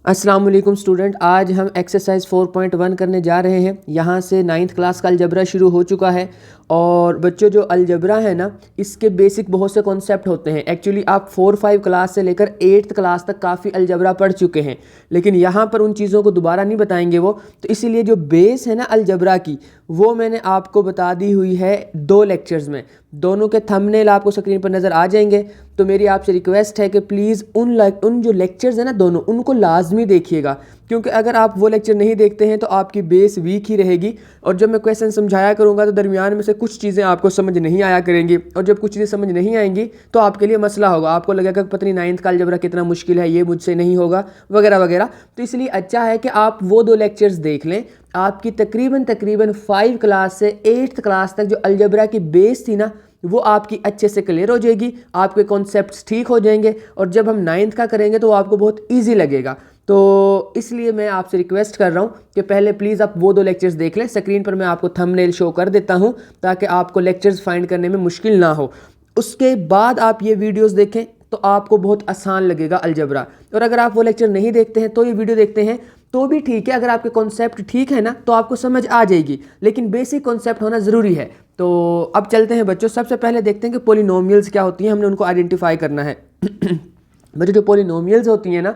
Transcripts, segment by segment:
अस्सलाम वालेकुम स्टूडेंट, आज हम एक्सरसाइज 4.1 करने जा रहे हैं। यहाँ से 9th क्लास का अलजबरा शुरू हो चुका है और बच्चों जो अलजबरा है ना, इसके बेसिक बहुत से कॉन्सेप्ट होते हैं। एक्चुअली आप 4-5 क्लास से लेकर 8th क्लास तक काफ़ी अलजबरा पढ़ चुके हैं, लेकिन यहाँ पर उन चीज़ों को दोबारा नहीं बताएंगे वो। तो इसीलिए जो बेस है ना अलजबरा की, वो मैंने आपको बता दी हुई है 2 लेक्चर्स में। दोनों के थंबनेल आपको स्क्रीन पर नज़र आ जाएंगे। तो मेरी आपसे रिक्वेस्ट है कि प्लीज़ उन जो लेक्चर्स हैं ना दोनों, उनको लाजमी देखिएगा, क्योंकि अगर आप वो लेक्चर नहीं देखते हैं तो आपकी बेस वीक ही रहेगी। और जब मैं क्वेश्चन समझाया करूँगा तो दरमियान में से कुछ चीज़ें आपको समझ नहीं आया करेंगी, और जब कुछ चीज़ें समझ नहीं आएंगी तो आपके लिए मसला होगा। आपको लगेगा कि पता नहीं 9th का अलजबरा कितना मुश्किल है, ये मुझसे नहीं होगा वगैरह वगैरह। तो इसलिए अच्छा है कि आप वो 2 लेक्चर्स देख लें। आपकी तकरीबन 5 क्लास से 8th क्लास तक जो अलजबरा की बेस थी ना, वो आपकी अच्छे से क्लियर हो जाएगी, आपके कॉन्सेप्ट्स ठीक हो जाएंगे, और जब हम 9th का करेंगे तो आपको बहुत ईजी लगेगा। तो इसलिए मैं आपसे रिक्वेस्ट कर रहा हूँ कि पहले प्लीज़ आप वो 2 लेक्चर्स देख लें। स्क्रीन पर मैं आपको थंबनेल शो कर देता हूँ ताकि आपको लेक्चर्स फाइंड करने में मुश्किल ना हो। उसके बाद आप ये वीडियोज़ देखें तो आपको बहुत आसान लगेगा अलजबरा। और अगर आप वो लेक्चर नहीं देखते हैं तो ये वीडियो देखते हैं तो भी ठीक है। अगर आपके कॉन्सेप्ट ठीक है ना तो आपको समझ आ जाएगी, लेकिन बेसिक कॉन्सेप्ट होना ज़रूरी है। तो अब चलते हैं बच्चों, सबसे पहले देखते हैं कि पोलिनोमियल्स क्या होती हैं, हमने उनको आइडेंटिफाई करना है। बच्चों जो पोलिनोमियल्स होती हैं ना,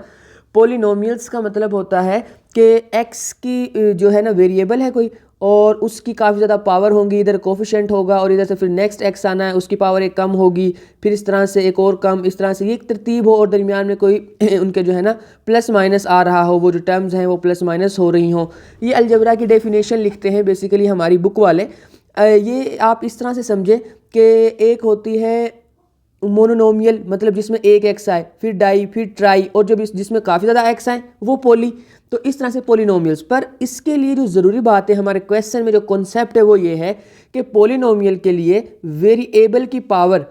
पोलिनोमियल्स का मतलब होता है कि एक्स की जो है ना वेरिएबल है कोई, और उसकी काफ़ी ज़्यादा पावर होंगी, इधर कोफिशेंट होगा और इधर से फिर नेक्स्ट एक्स आना है, उसकी पावर एक कम होगी, फिर इस तरह से एक और कम, इस तरह से ये एक तरतीब हो, और दरमियान में कोई उनके जो है ना प्लस माइनस आ रहा हो, वो जो टर्म्स हैं वो प्लस माइनस हो रही हों। ये अलजबरा की डेफिनेशन लिखते हैं बेसिकली हमारी बुक वाले। ये आप इस तरह से समझें कि एक होती है मोनोनोमियल, मतलब जिसमें एक एक्स आए, फिर डाई, फिर ट्राई, और जब जिसमें काफ़ी ज़्यादा एक्स आए वो पोली। तो इस तरह से पोलिनोमियल्स। पर इसके लिए जो ज़रूरी बात है, हमारे क्वेश्चन में जो कॉन्सेप्ट है वो ये है कि पोलिनोमियल के लिए वेरिएबल की पावर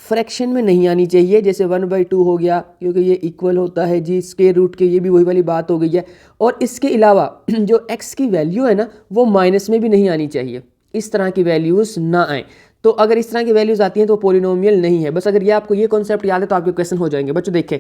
फ्रैक्शन में नहीं आनी चाहिए, जैसे 1/2 हो गया, क्योंकि ये इक्वल होता है जी स्क्वायर रूट के, ये भी वही वाली बात हो गई है। और इसके अलावा जो एक्स की वैल्यू है ना, वो माइनस में भी नहीं आनी चाहिए, इस तरह की वैल्यूज़ ना आए। तो अगर इस तरह की वैल्यूज़ आती हैं तो पोलिनोमियल नहीं है। बस अगर ये आपको ये कॉन्सेप्ट याद है तो आपके क्वेश्चन हो जाएंगे। बच्चों देखें,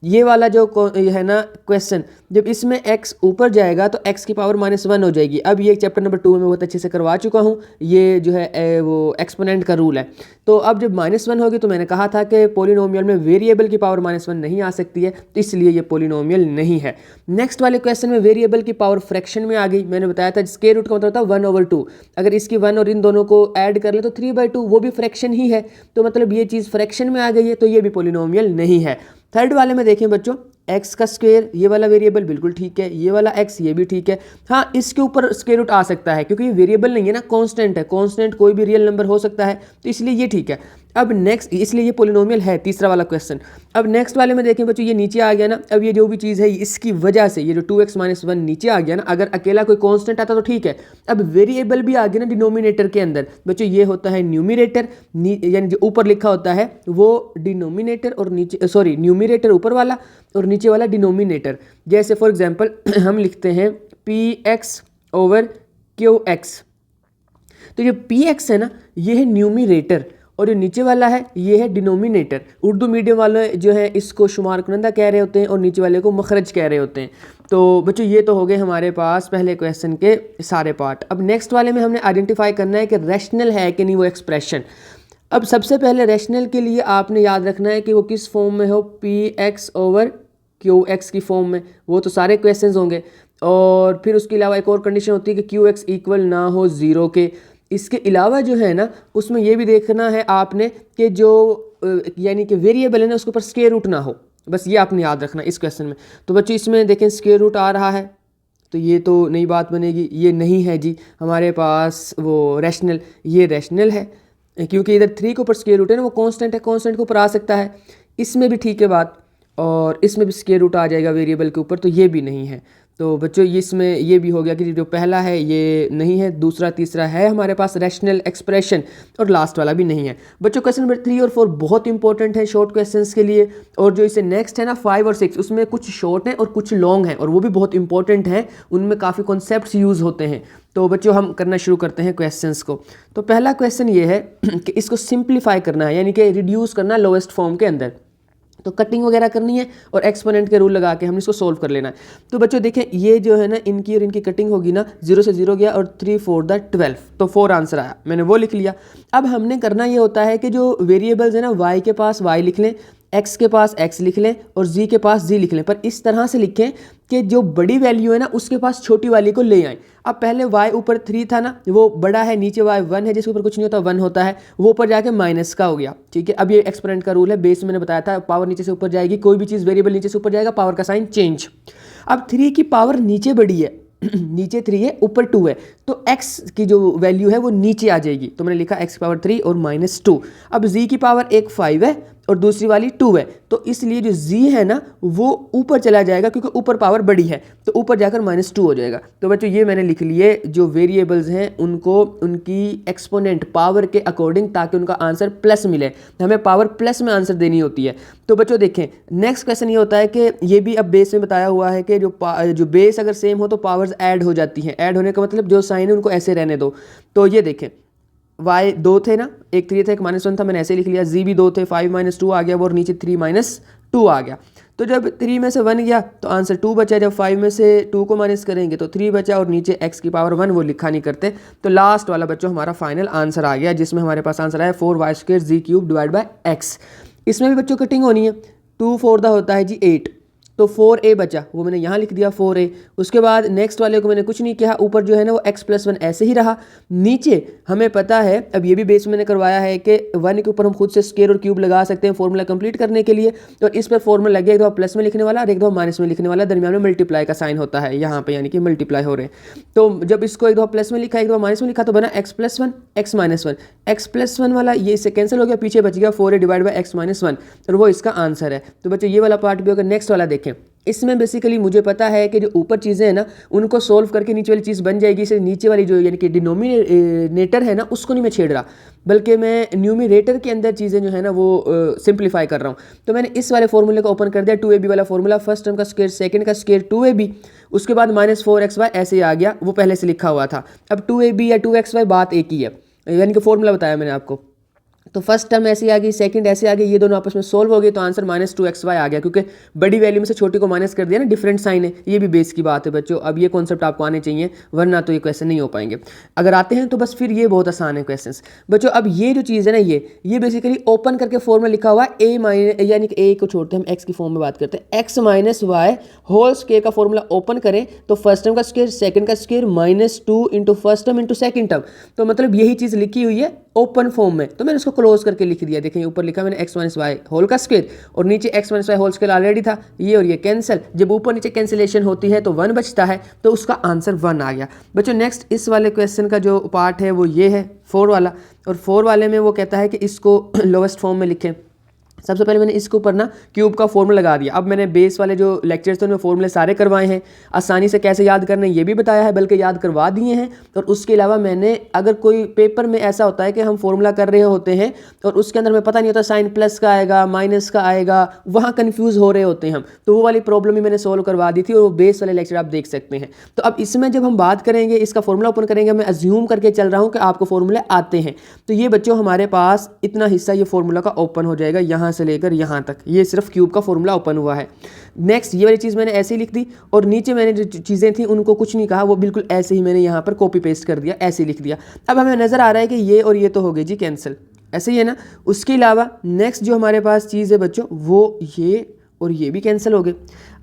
ये वाला जो है ना क्वेश्चन, जब इसमें x ऊपर जाएगा तो x की पावर -1 हो जाएगी। अब ये चैप्टर नंबर 2 में बहुत अच्छे से करवा चुका हूँ, ये जो है वो एक्सपोनेंट का रूल है। तो अब जब -1 होगी तो मैंने कहा था कि पोलिनोमियल में वेरिएबल की पावर -1 नहीं आ सकती है, तो इसलिए ये पोलिनोमियल नहीं है। नेक्स्ट वाले क्वेश्चन में वेरिएबल की पावर फ्रैक्शन में आ गई। मैंने बताया था स्क्वायर रूट का मतलब था 1/2। अगर इसकी 1 और इन दोनों को ऐड कर ले तो 3/2, वो भी फ्रैक्शन ही है। तो मतलब ये चीज़ फ्रैक्शन में आ गई है, तो ये भी पोलिनोमियल नहीं है। थर्ड वाले में देखें बच्चों, एक्स का स्क्वायर, ये वाला वेरिएबल बिल्कुल ठीक है, ये वाला एक्स ये भी ठीक है। हाँ, इसके ऊपर स्क्वायर रूट आ सकता है क्योंकि ये वेरिएबल नहीं है ना, कांस्टेंट है। कांस्टेंट कोई भी रियल नंबर हो सकता है, तो इसलिए ये ठीक है। अब नेक्स्ट, इसलिए ये पोलिनोमियल है, तीसरा वाला क्वेश्चन। अब नेक्स्ट वाले में देखें बच्चों, ये नीचे आ गया ना। अब ये जो भी चीज़ है इसकी वजह से ये जो 2x - 1 नीचे आ गया ना, अगर अकेला कोई कांस्टेंट आता तो ठीक है। अब वेरिएबल भी आ गया ना डिनोमिनेटर के अंदर। बच्चों ये होता है न्यूमिरेटर, यानी जो ऊपर लिखा होता है वो डिनोमिनेटर, और नीचे सॉरी न्यूमिरेटर ऊपर वाला और नीचे वाला डिनोमिनेटर। जैसे फॉर एग्जांपल हम लिखते हैं px/qx। तो जो px है ना, ये है न्यूमिरेटर, और जो नीचे वाला है ये है डिनोमिनेटर। उर्दू मीडियम वाले जो है इसको शुमार कुनंदा कह रहे होते हैं और नीचे वाले को मखरज कह रहे होते हैं। तो बच्चों ये तो हो गए हमारे पास पहले क्वेश्चन के सारे पार्ट। अब नेक्स्ट वाले में हमने आइडेंटिफाई करना है कि रैशनल है कि नहीं वो एक्सप्रेशन। अब सबसे पहले रैशनल के लिए आपने याद रखना है कि वो किस फॉर्म में हो, px/qx की फॉर्म में। वो तो सारे क्वेश्चंस होंगे। और फिर उसके अलावा एक और कंडीशन होती है कि qx इक्वल ना हो 0 के। इसके अलावा जो है ना, उसमें ये भी देखना है आपने कि जो यानी कि वेरिएबल है ना, उसके ऊपर स्क्वायर रूट ना हो। बस ये आपने याद रखना इस क्वेश्चन में। तो बच्चों इसमें देखें स्क्वायर रूट आ रहा है, तो ये तो नई बात बनेगी, ये नहीं है जी हमारे पास वो रैशनल। ये रैशनल है क्योंकि इधर 3 के ऊपर स्क्वायर रूट है ना, वो कांस्टेंट है, कांस्टेंट के ऊपर आ सकता है। इसमें भी ठीक है बात, और इसमें भी स्क्वायर रूट आ जाएगा वेरिएबल के ऊपर, तो ये भी नहीं है। तो बच्चों इसमें ये भी हो गया कि जो पहला है ये नहीं है, दूसरा तीसरा है हमारे पास रैशनल एक्सप्रेशन, और लास्ट वाला भी नहीं है। बच्चों क्वेश्चन नंबर 3 और 4 बहुत इंपॉर्टेंट है शॉर्ट क्वेश्चंस के लिए। और जो इसे नेक्स्ट है ना 5 और 6, उसमें कुछ शॉर्ट हैं और कुछ लॉन्ग हैं, और वो भी बहुत इंपॉर्टेंट हैं, उनमें काफ़ी कॉन्सेप्ट्स यूज़ होते हैं। तो बच्चों हम करना शुरू करते हैं क्वेश्चंस को। तो पहला क्वेश्चन ये है कि इसको सिंप्लीफाई करना है, यानी कि रिड्यूस करना लोएस्ट फॉर्म के अंदर। तो कटिंग वगैरह करनी है और एक्सपोनेंट के रूल लगा के हमने इसको सोल्व कर लेना है। तो बच्चों देखें ये जो है ना इनकी और इनकी कटिंग होगी ना, 0 से 0 गया और 3 4 12, तो 4 आंसर आया, मैंने वो लिख लिया। अब हमने करना ये होता है कि जो वेरिएबल्स है ना, y के पास y लिख लें, x के पास x लिख लें और z के पास z लिख लें, पर इस तरह से लिखें कि जो बड़ी वैल्यू है ना उसके पास छोटी वाली को ले आएँ। अब पहले y ऊपर 3 था ना, वो बड़ा है, नीचे y 1 है जिसके ऊपर कुछ नहीं होता 1 होता है, वो ऊपर जाके माइनस का हो गया, ठीक है। अब ये एक्सपोनेंट का रूल है, बेस मैंने बताया था, पावर नीचे से ऊपर जाएगी, कोई भी चीज़ वेरिएबल नीचे से ऊपर जाएगा पावर का साइन चेंज। अब 3 की पावर नीचे बढ़ी है नीचे 3 है ऊपर 2 है, तो x की जो वैल्यू है वो नीचे आ जाएगी, तो मैंने लिखा x की पावर 3 और -2। अब z की पावर एक 5 है और दूसरी वाली 2 है, तो इसलिए जो z है ना वो ऊपर चला जाएगा क्योंकि ऊपर पावर बड़ी है, तो ऊपर जाकर -2 हो जाएगा। तो बच्चों ये मैंने लिख लिए जो वेरिएबल्स हैं उनको उनकी एक्सपोनेंट पावर के अकॉर्डिंग, ताकि उनका आंसर प्लस मिले, हमें पावर प्लस में आंसर देनी होती है। तो बच्चों देखें नेक्स्ट क्वेश्चन ये होता है कि ये भी अब बेस में बताया हुआ है कि जो बेस अगर सेम हो तो पावर्स ऐड हो जाती हैं। ऐड होने का मतलब जो साइन है उनको ऐसे रहने दो। तो ये देखें y 2 थे ना, एक 3 था एक -1 था, मैंने ऐसे लिख लिया। z भी 2 थे, 5 -2 आ गया वो, और नीचे 3 -2 आ गया। तो जब 3 में से 1 गया तो आंसर 2 बचा, जब 5 में से 2 को माइनस करेंगे तो 3 बचा, और नीचे x की पावर 1 वो लिखा नहीं करते। तो लास्ट वाला बच्चों हमारा फाइनल आंसर आ गया, जिसमें हमारे पास आंसर आया 4y² z³ divide by x। इसमें भी बच्चों कटिंग होनी है, 2 4 होता है जी 8, तो 4a बचा, वो मैंने यहाँ लिख दिया 4a। उसके बाद नेक्स्ट वाले को मैंने कुछ नहीं किया, ऊपर जो है ना वो x+1 ऐसे ही रहा। नीचे हमें पता है, अब ये भी बेस मैंने करवाया है कि 1 के ऊपर हम खुद से स्क्वायर और क्यूब लगा सकते हैं फॉर्मूला कंप्लीट करने के लिए। तो इस पर फॉर्मूला लग गया, एक दो प्लस में लिखने वाला और एक दो माइनस में लिखने वाला, दरमियान में मल्टीप्लाई का साइन होता है यहाँ पे, यानी कि मल्टीप्लाई हो रहे हैं। तो जब इसको एक दो प्लस में लिखा एक दो माइनस में लिखा तो बना x+1 x-1, x+1 वाला ये इससे कैंसिल हो गया, पीछे बच गया 4a डिवाइड बाई x-1, और वो इसका आंसर है। तो बच्चों ये वाला पार्ट भी होगा। नेक्स्ट वाला देखें, इसमें बेसिकली मुझे पता है कि जो ऊपर चीज़ें हैं ना उनको सोल्व करके नीचे वाली चीज़ बन जाएगी। इसे नीचे वाली जो यानी कि डिनोमिनेटर है ना उसको नहीं मैं छेड़ रहा, बल्कि मैं न्यूमिरेटर के अंदर चीज़ें जो है ना वो सिंप्लीफाई कर रहा हूँ। तो मैंने इस वाले फॉर्मूले को ओपन कर दिया, 2ab वाला फॉर्मूला, फर्स्ट टर्म का स्क्वायर सेकंड का स्क्वायर 2ab, उसके बाद -4xy ऐसे ही आ गया, वो पहले से लिखा हुआ था। अब 2ab या 2xy बात एक ही है, यानी कि फॉर्मूला बताया मैंने आपको। तो फर्स्ट टर्म ऐसी आ गई, सेकंड ऐसे आ गई, ये दोनों आपस में सोल्व हो गए, तो आंसर -2xy आ गया, क्योंकि बड़ी वैल्यू में से छोटी को माइनस कर दिया ना, डिफरेंट साइन है। ये भी बेस की बात है बच्चों, अब ये कॉन्सेप्ट आपको आने चाहिए, वरना तो ये क्वेश्चन नहीं हो पाएंगे। अगर आते हैं तो बस फिर ये बहुत आसान है क्वेश्चन बच्चों। अब ये जो चीज़ है ना, ये बेसिकली ओपन करके फॉर्मूला लिखा हुआ है a यानी कि a को छोड़ते हम x की फॉर्म में बात करते हैं, x-y होल स्क्वायर का फॉर्मूला ओपन करें तो फर्स्ट टर्म का स्क्वायर सेकंड का square -2 into first term into second term, तो मतलब यही चीज़ लिखी हुई है ओपन फॉर्म में। तो मैंने उसको क्लोज करके लिख दिया। देखें ऊपर लिखा मैंने x-y होल का स्क्वायर, और नीचे x-y होल स्क्वायर ऑलरेडी था, ये और ये कैंसिल, जब ऊपर नीचे कैंसिलेशन होती है तो 1 बचता है, तो उसका आंसर 1 आ गया। बच्चों नेक्स्ट इस वाले क्वेश्चन का जो पार्ट है वो ये है 4 वाला, और 4 वाले में वो कहता है कि इसको लोवेस्ट फॉर्म में लिखें। सबसे पहले मैंने इसके ऊपर ना क्यूब का फॉर्मूला लगा दिया। अब मैंने बेस वाले जो लेक्चर्स थे उनमें फॉर्मूले सारे करवाए हैं, आसानी से कैसे याद करना है ये भी बताया है, बल्कि याद करवा दिए हैं। और उसके अलावा मैंने, अगर कोई पेपर में ऐसा होता है कि हम फॉर्मूला कर रहे होते हैं और उसके अंदर में पता नहीं होता साइन प्लस का आएगा माइनस का आएगा, वहाँ कन्फ्यूज़ हो रहे होते हैं हम, तो वो वाली प्रॉब्लम भी मैंने सोल्व करवा दी थी, और वो बेस वाले लेक्चर आप देख सकते हैं। तो अब इसमें जब हम बात करेंगे, इसका फॉर्मूला ओपन करेंगे, मैं अज्यूम करके चल रहा हूँ कि आपको फॉर्मूले आते हैं, तो ये बच्चों हमारे पास इतना हिस्सा ये फॉर्मूला का ओपन हो जाएगा, यहाँ से लेकर यहाँ तक, ये सिर्फ क्यूब का फॉर्मूला ओपन हुआ है। नेक्स्ट ये वाली चीज़ मैंने ऐसे ही लिख दी, और नीचे मैंने जो चीज़ें थी उनको कुछ नहीं कहा, वो बिल्कुल ऐसे ही मैंने यहाँ पर कॉपी पेस्ट कर दिया, ऐसे ही लिख दिया। अब हमें नज़र आ रहा है कि ये और ये तो हो गई जी कैंसिल, ऐसे ही है ना। उसके अलावा नेक्स्ट जो हमारे पास चीज़ है बच्चों, वो ये और ये भी कैंसिल हो गए।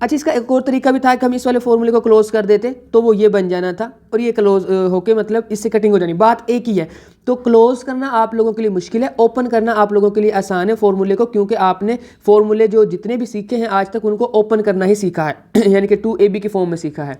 अच्छा, इसका एक और तरीका भी था कि हम इस वाले फॉर्मूले को क्लोज कर देते तो वो ये बन जाना था, और ये क्लोज होके मतलब इससे कटिंग हो जानी, बात एक ही है। तो क्लोज करना आप लोगों के लिए मुश्किल है, ओपन करना आप लोगों के लिए आसान है फॉर्मूले को, क्योंकि आपने फॉर्मूले जो जितने भी सीखे हैं आज तक उनको ओपन करना ही सीखा है यानी कि 2ab की फॉर्म में सीखा है।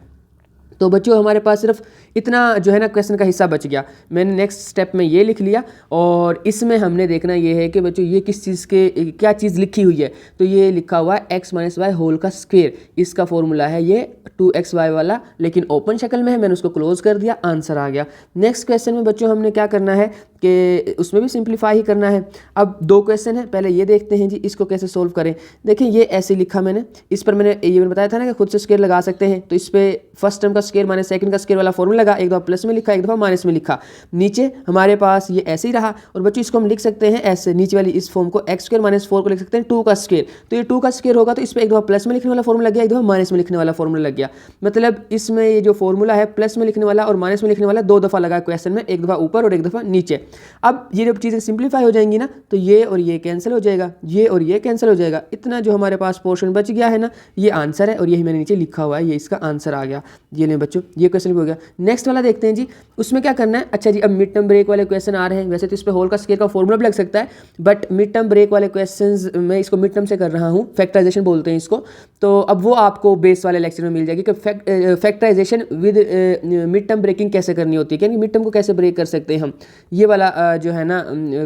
तो बच्चों हमारे पास सिर्फ इतना जो है ना क्वेश्चन का हिस्सा बच गया। मैंने नेक्स्ट स्टेप में ये लिख लिया, और इसमें हमने देखना ये है कि बच्चों ये किस चीज़ के क्या चीज़ लिखी हुई है। तो ये लिखा हुआ है x-y होल का स्क्वायर, इसका फॉर्मूला है ये 2xy वाला, लेकिन ओपन शक्ल में है, मैंने उसको क्लोज कर दिया, आंसर आ गया। नेक्स्ट क्वेश्चन में बच्चों हमने क्या करना है कि उसमें भी सिंप्लीफाई ही करना है। अब 2 क्वेश्चन है, पहले ये देखते हैं जी इसको कैसे सोल्व करें। देखिए ये ऐसे लिखा मैंने, इस पर मैंने बताया था ना कि खुद से स्क्वायर लगा सकते हैं। तो इस पर फर्स्ट टर्म का स्क्वायर माइनस सेकंड का स्क्वायर वाला फॉर्मूला लगा, एक दफ़ा प्लस में लिखा, एक दफ़ा माइनस में लिखा। नीचे हमारे पास ये ऐसे ही रहा। और बच्चों इसको हम लिख सकते हैं ऐसे, नीचे वाली इस फॉर्म को एक्स स्क्वायर माइनस 4 को लिख सकते हैं 2 का स्क्वायर। तो ये 2 का स्क्वायर होगा तो इस पर एक दफ़ा प्लस में लिखने वाला फॉर्मूला लग गया, एक दफ़ा माइनस में लिखने वाला फॉर्मूला लग गया। मतलब इसमें ये जो फॉर्मूला है प्लस में लिखने वाला और माइनस में लिखने वाला 2 दफ़ा लगा क्वेश्चन में, एक दफ़ा ऊपर और एक दफ़ा नीचे। अब ये जब चीज़ें सिंप्लीफाई हो जाएंगी ना तो ये और ये कैंसिल हो जाएगा, ये और ये कैंसिल हो जाएगा। इतना जो हमारे पास पोर्शन बच गया है ना, ये आंसर है और यही मैंने नीचे लिखा हुआ है, ये इसका आंसर आ गया। ये लें बच्चों, ये क्वेश्चन भी हो गया। नेक्स्ट वाला देखते हैं जी, उसमें क्या करना है। अच्छा जी, अब मिड टर्म ब्रेक वाले क्वेश्चन आ रहे हैं। वैसे तो इस पर होल का स्क्वायर का फॉर्मूला भी लग सकता है, बट मिड टर्म ब्रेक वाले क्वेश्चंस मैं इसको मिड टर्म से कर रहा हूँ, फैक्टराइजेशन बोलते हैं इसको। तो अब वो आपको बेस वाले लेक्चर में मिल जाएगी कि factorization with mid term breaking कैसे करनी होती है, यानी मिड टर्म को कैसे ब्रेक कर सकते हैं हम। ये वाला जो है ना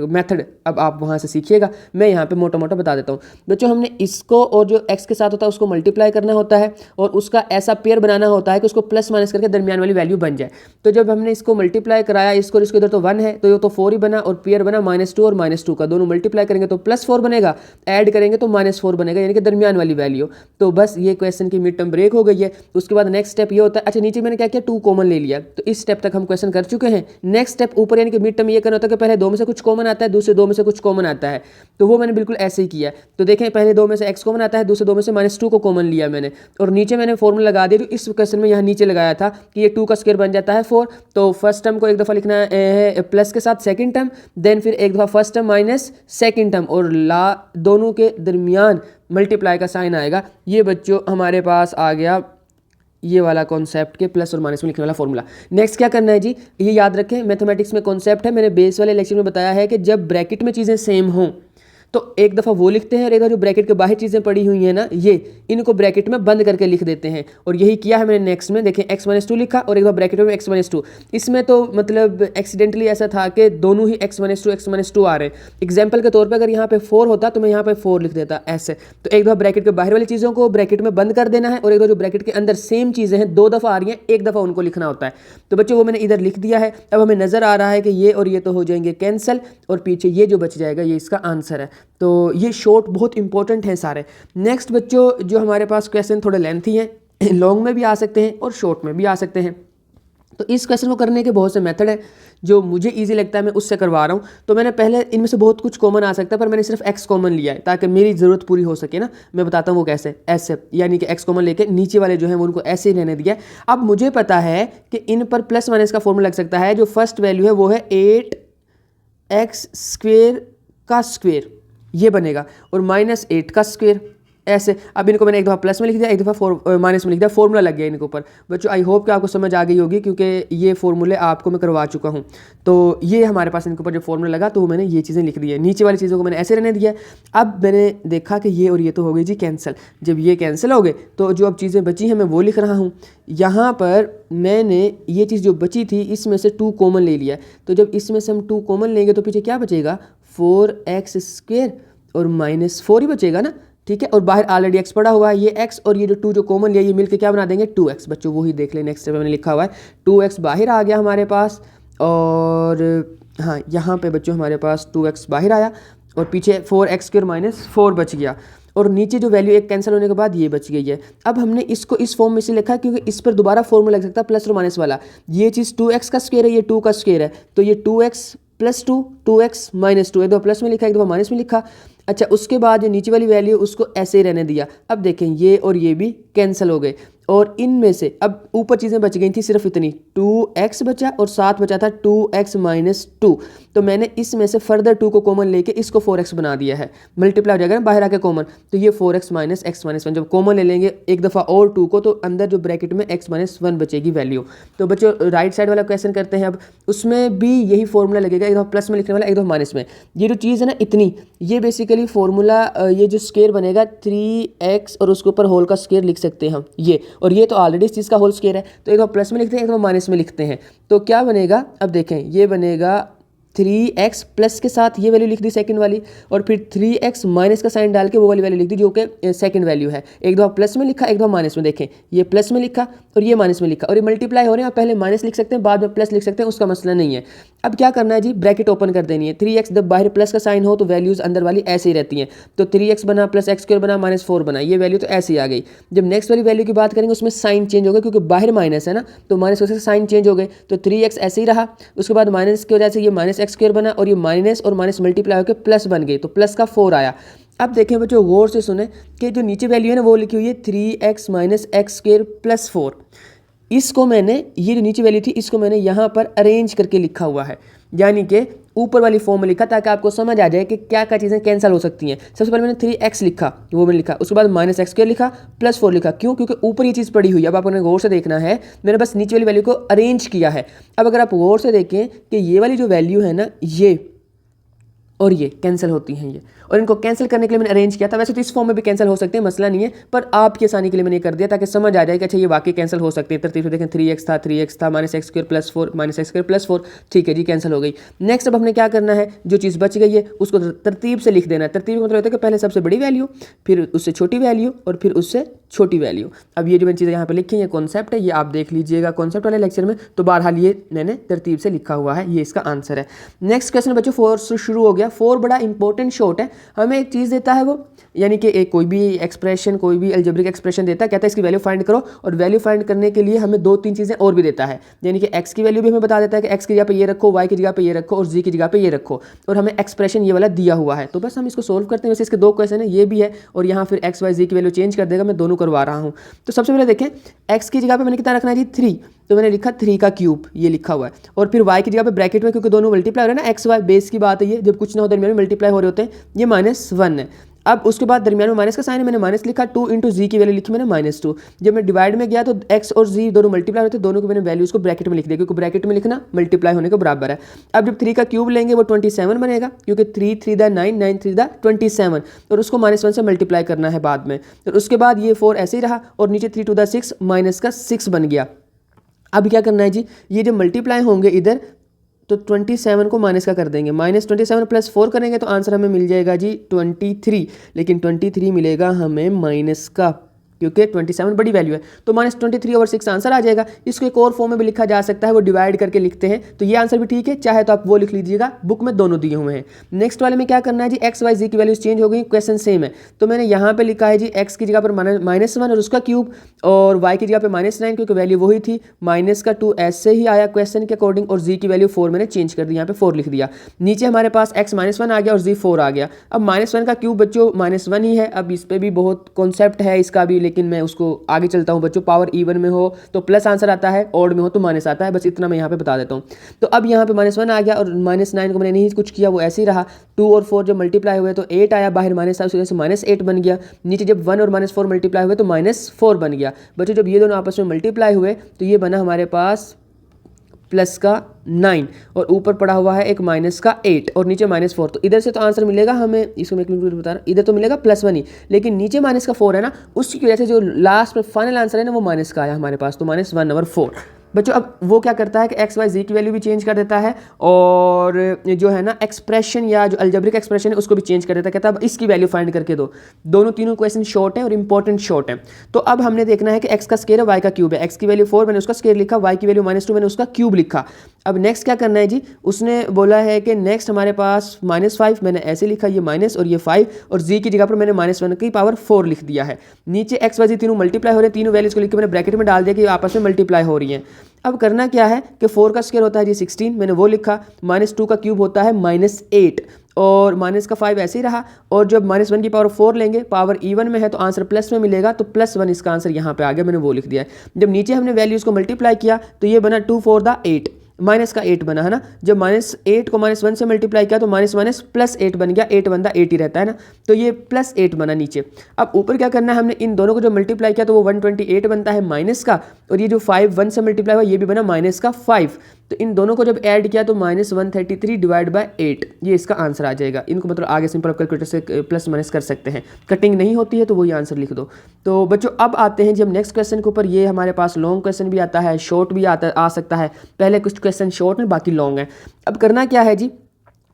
मेथड अब आप वहाँ से सीखिएगा। मैं यहाँ पे मोटा मोटा बता देता हूँ बच्चों। हमने इसको और जो एक्स के साथ होता है उसको मल्टीप्लाई करना होता है और उसका ऐसा पेयर बनाना होता है कि उसको प्लस माइनस करके दरमियान वाली वैल्यू बन जाए। तो जब हमने इसको मल्टीप्लाई कराया, इसको और इसको इधर तो 1 है तो ये तो 4 ही बना, और पेयर बना -2 और -2 का, दोनों मल्टीप्लाई करेंगे तो +4 बनेगा, ऐड करेंगे तो -4 बनेगा, यानी कि दरमियान वाली वैल्यू। तो बस ये क्वेश्चन की मिड टर्म ब्रेक हो गई है। उसके बाद नेक्स्ट स्टेप ये होता है, अच्छा नीचे मैंने क्या किया, 2 कॉमन ले लिया, तो इस स्टेप तक हम क्वेश्चन कर चुके हैं। नेक्स्ट स्टेप ऊपर यानी कि मिड टर्म ये करना होता है कि पहले 2 में से कुछ कॉमन आता है, दूसरे 2 में से कुछ कॉमन आता है, तो वो मैंने बिल्कुल ऐसे ही किया। तो देखें पहले 2 में से x कॉमन आता है, दूसरे 2 में से -2 को कॉमन लिया मैंने, और नीचे मैंने फॉर्मूला लगा दिया। तो इस क्वेश्चन में यहाँ नीचे लगाया था कि ये 2 का स्क्वायर बन जाता है 4। तो फर्स्ट टर्म को एक दफ़ा लिखना है प्लस के साथ सेकंड टर्म, देन फिर एक दफ़ा first term minus second term, और दोनों के दरमियान मल्टीप्लाई का साइन आएगा। ये बच्चों हमारे पास आ गया ये वाला कॉन्सेप्ट के प्लस और माइनस में लिखने वाला फॉर्मूला। नेक्स्ट क्या करना है जी, ये याद रखें, मैथमेटिक्स में कॉन्सेप्ट है, मैंने बेस वाले लेक्चर में बताया है कि जब ब्रैकेट में चीज़ें सेम हों तो एक दफ़ा वो लिखते हैं और एक दफ़ा जो ब्रैकेट के बाहर चीज़ें पड़ी हुई हैं ना, ये इनको ब्रैकेट में बंद करके लिख देते हैं। और यही किया है मैंने नेक्स्ट में, देखें x-2 लिखा और एक दफ़ा ब्रैकेट में x-2। इसमें तो मतलब एक्सीडेंटली ऐसा था कि दोनों ही x-2 आ रहे हैं। एग्जाम्पल के तौर पर अगर यहाँ पे 4 होता तो मैं यहाँ पे 4 लिख देता ऐसे। तो एक दफ़ा ब्रैकेट के बाहर वाली चीज़ों को ब्रैकेट में बंद कर देना है, और एक दफ़ा जो ब्रैकेट के अंदर सेम चीज़ें हैं 2 दफ़ा आ रही हैं, एक दफ़ा उनको लिखना होता है। तो बच्चों वो मैंने इधर लिख दिया है। अब हमें नज़र आ रहा है कि ये और ये तो हो जाएंगे कैंसिल, और पीछे ये जो बच जाएगा ये इसका आंसर है। तो ये शॉर्ट बहुत इंपॉर्टेंट है सारे। नेक्स्ट बच्चों जो हमारे पास क्वेश्चन थोड़े लेंथी हैं, लॉन्ग में भी आ सकते हैं और शॉर्ट में भी आ सकते हैं। तो इस क्वेश्चन को करने के बहुत से मेथड हैं, जो मुझे इजी लगता है मैं उससे करवा रहा हूँ। तो मैंने पहले इनमें से बहुत कुछ कॉमन आ सकता है, पर मैंने सिर्फ x कॉमन लिया है ताकि मेरी ज़रूरत पूरी हो सके ना। मैं बताता हूँ वो कैसे, ऐसे यानी कि x कॉमन लेके नीचे वाले जो हैं वो उनको ऐसे ही रहने दिया। अब मुझे पता है कि इन पर प्लस माइनस का फॉर्मूला लग सकता है। जो फर्स्ट वैल्यू है वो है 8x² का स्क्वेयर, ये बनेगा, और -8 का स्क्वेयर ऐसे। अब इनको मैंने एक दफ़ा प्लस में लिख दिया, एक दफ़ा माइनस में लिख दिया, फॉर्मूला लग गया इनके ऊपर। बच्चों आई होप कि आपको समझ आ गई होगी, क्योंकि ये फॉर्मूले आपको मैं करवा चुका हूँ। तो ये हमारे पास इनके ऊपर जो फॉर्मूला लगा तो मैंने ये चीज़ें लिख दी है, नीचे वाली चीज़ों को मैंने ऐसे रहने दिया। अब मैंने देखा कि ये और ये तो हो गई जी कैंसिल। जब ये कैंसिल हो गए तो जो अब चीज़ें बची हैं मैं वो लिख रहा हूँ। यहाँ पर मैंने ये चीज़ जो बची थी इसमें से 2 कॉमन ले लिया। तो जब इसमें से हम 2 कॉमन लेंगे तो पीछे क्या बचेगा, 4x² और -4 ही बचेगा ना, ठीक है। और बाहर ऑलरेडी x पड़ा हुआ है, ये x और ये जो 2 जो कॉमन लिया ये मिलके क्या बना देंगे 2x। बच्चों वही देख लें, नेक्स्ट स्टेप मैंने लिखा हुआ है 2x बाहर आ गया हमारे पास, और हाँ यहाँ पे बच्चों हमारे पास 2x बाहर आया और पीछे 4x² -4 बच गया, और नीचे जो वैल्यू एक कैंसिल होने के बाद ये बच गई है। अब हमने इसको इस फॉर्म में से लिखा क्योंकि इस पर दोबारा फॉर्मूला लग सकता है प्लस और माइनस वाला। ये चीज़ 2x का स्क्वायर है, ये 2 का स्क्वायर है, तो ये 2x + 2 2x - 2, एक दो प्लस में लिखा एक दो माइनस में लिखा। अच्छा उसके बाद जो नीचे वाली वैल्यू उसको ऐसे ही रहने दिया। अब देखें ये और ये भी कैंसिल हो गए, और इनमें से अब ऊपर चीज़ें बच गई थी सिर्फ इतनी, 2x बचा और साथ बचा था 2x - 2। तो मैंने इसमें से फर्दर 2 को कॉमन लेके इसको 4x बना दिया है, मल्टीप्लाई हो जाएगा ना बाहर आके कॉमन, तो ये 4x - x - 1। जब कॉमन ले लेंगे एक दफ़ा और 2 को तो अंदर जो ब्रैकेट में x - 1 बचेगी वैल्यू। तो बच्चों राइट साइड वाला क्वेश्चन करते हैं। अब उसमें भी यही फॉर्मूला लगेगा, एक दफ़ा प्लस में लिखने वाला एक दफ़ा माइनस में। ये जो चीज़ है ना इतनी, ये बेसिकली फॉर्मूला ये जो स्क्वायर बनेगा 3x और उसके ऊपर होल का स्क्वायर लिख सकते हैं हम ये, और ये तो ऑलरेडी इस चीज़ का होल स्क्वायर है, तो एक दफ़ा प्लस में लिखते हैं एक दफ़ा माइनस में लिखते हैं। तो क्या बनेगा, अब देखें ये बनेगा 3x प्लस के साथ ये वैल्यू लिख दी सेकंड वाली, और फिर 3x माइनस का साइन डाल के वो वाली वैल्यू लिख दी जो कि सेकंड वैल्यू है। एक दफ़ा प्लस में लिखा एक दफ़ा माइनस में, देखें ये प्लस में लिखा और ये माइनस में लिखा, और ये मल्टीप्लाई हो रहे हैं, आप पहले माइनस लिख सकते हैं बाद में प्लस लिख सकते हैं, उसका मसला नहीं है। अब क्या करना है जी, ब्रैकेट ओपन कर देनी है। 3x जब बाहर प्लस का साइन हो तो वैल्यूज़ अंदर वाली ऐसे ही रहती हैं। तो 3x बना प्लस एक्स स्क्वायर बना माइनस 4 बना, ये वैल्यू तो ऐसे ही आ गई। जब नेक्स्ट वाली वैल्यू की बात करेंगे उसमें साइन चेंज हो गया, क्योंकि बाहर माइनस है ना, तो माइनस वजह से साइन चेंज हो गए। तो 3x ऐसे ही रहा, उसके बाद माइनस की वजह से ये माइनस एक्स स्क्वायर बना और ये माइनस और माइनस मल्टीप्लाई होकर प्लस बन गई, तो प्लस का 4 आया। अब देखें बच्चों, गौर से सुने कि जो नीचे वैल्यू है ना वो लिखी हुई है 3x minus x square plus 4। इसको मैंने, ये जो नीचे वैल्यू थी इसको मैंने यहाँ पर अरेंज करके लिखा हुआ है, यानी कि ऊपर वाली फॉर्म में लिखा, ताकि आपको समझ आ जाए कि क्या क्या चीज़ें कैंसिल हो सकती हैं। सबसे पहले मैंने 3x लिखा, वो मैंने लिखा, उसके बाद माइनस एक्स स्क्वायर लिखा, प्लस 4 लिखा। क्यों? क्योंकि ऊपर ये चीज़ पड़ी हुई है। अब आपने गौर से देखना है, मैंने बस नीचे वाली वैल्यू को अरेंज किया है। अब अगर आप गौर से देखें कि ये वाली जो वैल्यू है ना, ये और ये कैंसिल होती हैं ये, और इनको कैंसिल करने के लिए मैंने अरेंज किया था। वैसे तो इस फॉर्म में भी कैंसिल हो सकते हैं, मसला नहीं है, पर आपकी आसानी के लिए मैंने ये कर दिया ताकि समझ आ जाए कि अच्छा ये वाकई कैंसिल हो सकते हैं। तरतीब से देखें, 3x था minus x square plus 4 minus x square plus 4, ठीक है जी, कैंसिल हो गई। नेक्स्ट अब हमने क्या करना है, जो चीज़ बच गई है उसको तरतीब से लिख देना है। तरतीब का मतलब होता है कि पहले सबसे बड़ी वैल्यू, फिर उससे छोटी वैल्यू और फिर उससे छोटी वैल्यू। अब ये जो मैंने चीज़ें यहाँ पर लिखी हैं, कॉन्सेप्ट है, ये आप देख लीजिएगा कॉन्सेप्ट वाले लेक्चर में। तो बहरहाल ये मैंने तरतीब से लिखा हुआ है, ये इसका आंसर है। नेक्स्ट क्वेश्चन बच्चों 4 से शुरू हो गया। 4 बड़ा इंपॉर्टेंट शॉर्ट है, हमें एक चीज़ देता है वो, यानी कि एक कोई भी एक्सप्रेशन, कोई भी अलजेब्रिक एक्सप्रेशन देता है, कहता है इसकी वैल्यू फाइंड करो, और वैल्यू फाइंड करने के लिए हमें 2-3 चीज़ें और भी देता है। यानी कि x की वैल्यू भी हमें बता देता है कि x की जगह पे ये रखो, y की जगह पे ये रखो और z की जगह पे ये रखो, और हमें एक्सप्रेशन ये वाला दिया हुआ है। तो बस हम इसको सोल्व करते हैं। वैसे इसके 2 क्वेश्चन है, ये भी है और यहाँ फिर x y z की वैल्यू चेंज कर देगा, मैं दोनों करवा रहा हूँ। तो सबसे पहले देखें, x की जगह पे मैंने कितना रखना है जी 3, तो मैंने लिखा 3 का क्यूब, ये लिखा हुआ है, और फिर y की जगह पे ब्रैकेट में, क्योंकि दोनों मल्टीप्लाई हो रहे हैं ना, x y बेस की बात है ये, जब कुछ ना हो दरमियान में मल्टीप्लाई हो रहे होते हैं, ये -1 है। अब उसके बाद दरमियान में माइनस का साइन है, मैंने माइनस लिखा, 2 इंटू जी की वैल्यू लिखी मैंने -2। जब मैं डिवाइड में गया तो x और z दोनों मल्टीप्लाई होते हैं, दोनों को मैंने वैल्यूज को ब्रैकेट में लिख दिया, क्योंकि ब्रैकेट में लिखना मल्टीप्लाई होने के बराबर है। अब जब 3 का क्यूब लेंगे वो 27 बनेगा, क्योंकि 3 3 दा 9 9 3 दा 27, और उसको -1 से मल्टीप्लाई करना है बाद में। और उसके बाद ये 4 ऐसे ही रहा, और नीचे 3 2 दा 6 माइनस का 6 बन गया। अब क्या करना है जी, ये जो मल्टीप्लाई होंगे इधर, तो 27 को माइनस का कर देंगे, -27 प्लस 4 करेंगे तो आंसर हमें मिल जाएगा जी 23, लेकिन 23 मिलेगा हमें माइनस का, क्योंकि 27 बड़ी वैल्यू है, तो -23/6 आंसर आ जाएगा। इसको एक और फॉर्म में भी लिखा जा सकता है, वो डिवाइड करके लिखते हैं, तो ये आंसर भी ठीक है, चाहे तो आप वो लिख लीजिएगा, बुक में दोनों दिए हुए हैं। नेक्स्ट वाले में क्या करना है जी, x y z की वैल्यूज चेंज हो गई, क्वेश्चन सेम है, तो मैंने यहाँ पे लिखा है जी x की जगह पर -1 और उसका क्यूब, और y की जगह पे -9 क्योंकि वैल्यू वही थी, माइनस का 2 ऐसे ही आया क्वेश्चन के अकॉर्डिंग, और z की वैल्यू 4 मैंने चेंज कर दी, यहाँ पे 4 लिख दिया। नीचे हमारे पास x -1 आ गया और z 4 आ गया। अब -1 का क्यूब बच्चों -1 ही है, अब इस पर भी बहुत कॉन्सेप्ट है इसका भी, लेकिन मैं उसको आगे चलता हूं बच्चों। पावर इवन में हो तो प्लस आंसर आता है, ऑड में हो तो माइनस आता है, बस इतना मैं यहाँ पे बता देता हूँ। तो अब यहाँ पे -1 आ गया, और -9 को मैंने नहीं कुछ किया, वो ऐसे ही रहा। 2 और 4 जब मल्टीप्लाई हुए तो 8 आया, बाहर माइनस था, उस वजह से -8 बन गया। नीचे जब 1 और -4 मल्टीप्लाई हुए तो -4 बन गया। बच्चों जब ये दोनों आपस में मल्टीप्लाई हुए तो ये बना हमारे पास प्लस का 9, और ऊपर पड़ा हुआ है एक माइनस का 8 और नीचे -4, तो इधर से तो आंसर मिलेगा हमें, इसको मैं एक बता रहा हूँ, इधर तो मिलेगा +1 ही, लेकिन नीचे माइनस का 4 है ना, उसकी वजह से जो लास्ट में फाइनल आंसर है ना वो माइनस का आया हमारे पास, तो -1/4। बच्चों अब वो क्या करता है कि x y z की वैल्यू भी चेंज कर देता है, और जो है ना एक्सप्रेशन या जो अलजेब्रिक एक्सप्रेशन है उसको भी चेंज कर देता है, कहता है अब इसकी वैल्यू फाइंड करके दो। दोनों तीनों क्वेश्चन शॉर्ट है और इंपॉर्टेंट शॉर्ट है। तो अब हमने देखना है कि x का स्क्वायर है, y का क्यूब है, x की वैल्यू 4 मैंने उसका स्क्वायर लिखा, y की वैल्यू -2 मैंने उसका क्यूब लिखा। अब नेक्स्ट क्या करना है जी, उसने बोला है कि नेक्स्ट हमारे पास -5 मैंने ऐसे लिखा, ये माइनस और ये 5, और z की जगह पर मैंने -1 की पावर 4 लिख दिया है। नीचे x y z तीनों मल्टीप्लाई हो रहे हैं, तीनों वैल्यूज को लिख के मैंने ब्रैकेट में डाल दिया कि आपस में मल्टीप्लाई हो रही हैं। अब करना क्या है कि 4 का स्क्वायर होता है जी 16, मैंने वो लिखा, -2 का क्यूब होता है -8, और माइनस का 5 ऐसे ही रहा, और जब -1 की पावर 4 लेंगे, पावर इवन में है तो आंसर प्लस में मिलेगा, तो +1 इसका आंसर यहाँ पे आ गया, मैंने वो लिख दिया है। जब नीचे हमने वैल्यूज़ को मल्टीप्लाई किया तो ये बना 2 4 दा 8, माइनस का 8 बना है ना, जब -8 को -1 से मल्टीप्लाई किया तो +8 बन गया, 8 बनता 8 ही रहता है ना, तो ये +8 बना नीचे। अब ऊपर क्या करना है, हमने इन दोनों को जो मल्टीप्लाई किया तो वो 128 बनता है माइनस का, और ये जो 5 1 से मल्टीप्लाई हुआ ये भी बना -5, तो इन दोनों को जब ऐड किया तो -133 डिवाइड बाय 8, ये इसका आंसर आ जाएगा। इनको मतलब आगे सिंपल कैलकुलेटर से प्लस माइनस कर सकते हैं, कटिंग नहीं होती है तो वही आंसर लिख दो। तो बच्चों अब आते हैं जब नेक्स्ट क्वेश्चन के ऊपर, ये हमारे पास लॉन्ग क्वेश्चन भी आता है, शॉर्ट भी आ सकता है। पहले कुछ क्वेश्चन शॉर्ट है, बाकी लॉन्ग है। अब करना क्या है जी,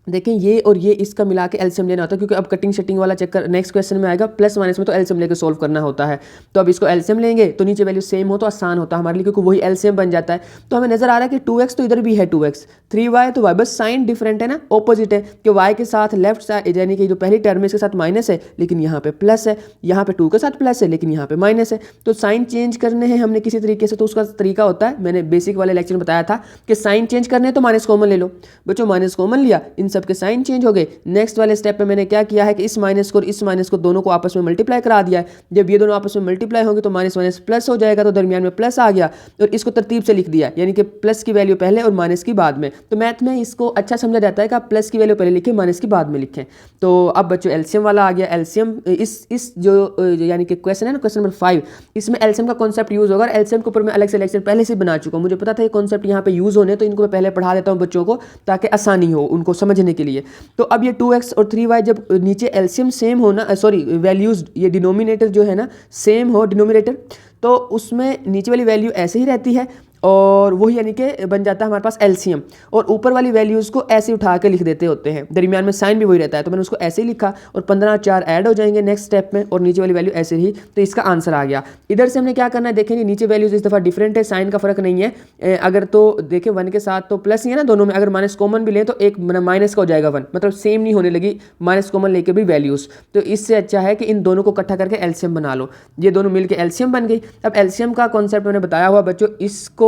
देखें ये और ये इसका मिला के एलसीएम लेना होता है, क्योंकि अब कटिंग शटिंग वाला चक्कर नेक्स्ट क्वेश्चन में आएगा, प्लस माइनस में तो एलसीएम लेकर सोल्व करना होता है। तो अब इसको एलसीएम लेंगे तो नीचे वैल्यू सेम हो तो आसान होता है हमारे लिए, क्योंकि वही एलसीएम बन जाता है। तो हमें नजर आ रहा है कि 2x तो इधर भी है 2x, 3y तो y, बस साइन डिफरेंट है ना, ऑपोजिट है कि y के साथ लेफ्ट साइड यानी कि जो पहली टर्म है इसके साथ माइनस है लेकिन यहाँ पे प्लस है, यहाँ पे 2 के साथ प्लस है लेकिन यहाँ पे माइनस है। तो साइन चेंज करने हैं हमने किसी तरीके से, तो उसका तरीका होता है, मैंने बेसिक वाले लेक्चर में बताया था कि साइन चेंज करने हैं तो माइनस कॉमन ले लो। बच्चों माइनस कॉमन लिया, इन सब के साइन चेंज हो गए। नेक्स्ट वाले स्टेप पे मैंने क्या किया है कि इस माइनस को और इस माइनस को दोनों को आपस में मल्टीप्लाई करा दिया है। जब ये दोनों आपस में मल्टीप्लाई होंगे तो माइनस माइनस प्लस हो जाएगा, तो दरमियान में प्लस आ गया और इसको तरतीब से लिख दिया, यानी कि प्लस की वैल्यू पहले और माइनस की बाद में। तो मैथ में इसको अच्छा समझा जाता है कि आप प्लस की वैल्यू पहले लिखें, माइनस की बाद में लिखें। तो अब बच्चों एलसीएम वाला आ गया। एलसीएम इस जो यानी कि क्वेश्चन है ना, क्वेश्चन नंबर 5, इसमें एलसीएम का कॉन्सेप्ट यूज होगा। एलसीएम के ऊपर मैं अलग से लेक्चर पहले से बना चुका हूँ, मुझे पता था ये कॉन्सेप्ट यहाँ पे यूज होने, तो इनको मैं पहले पढ़ा देता हूँ बच्चों को ताकि आसानी हो उनको समझने के लिए। तो अब ये 2x और 3y जब नीचे एलसीएम सेम हो ना, सॉरी वैल्यूज ये डिनोमिनेटर जो है ना सेम हो डिनोमिनेटर, तो उसमें नीचे वाली वैल्यू ऐसे ही रहती है और वही यानी कि बन जाता है हमारे पास एलसीएम। और ऊपर वाली वैल्यूज़ को ऐसे उठा के लिख देते होते हैं, दरमियान में साइन भी वही रहता है, तो मैंने उसको ऐसे ही लिखा और 15 4 ऐड हो जाएंगे नेक्स्ट स्टेप में और नीचे वाली वैल्यू ऐसे ही, तो इसका आंसर आ गया। इधर से हमने क्या करना है, देखेंगे नीचे वैल्यूज इस दफ़ा डिफरेंट है, साइन का फर्क नहीं है। अगर तो देखें 1 के साथ तो प्लस ही है ना दोनों में, अगर माइनस कॉमन भी लें तो एक माइनस का हो जाएगा 1, मतलब सेम नहीं होने लगी माइनस कॉमन लेके भी वैल्यूज़। तो इससे अच्छा है कि इन दोनों को इकट्ठा करके एलसीएम बना लो, ये दोनों मिलकर एलसीएम बन गई। अब एलसीएम का कॉन्सेप्ट मैंने बताया हुआ बच्चों, इसको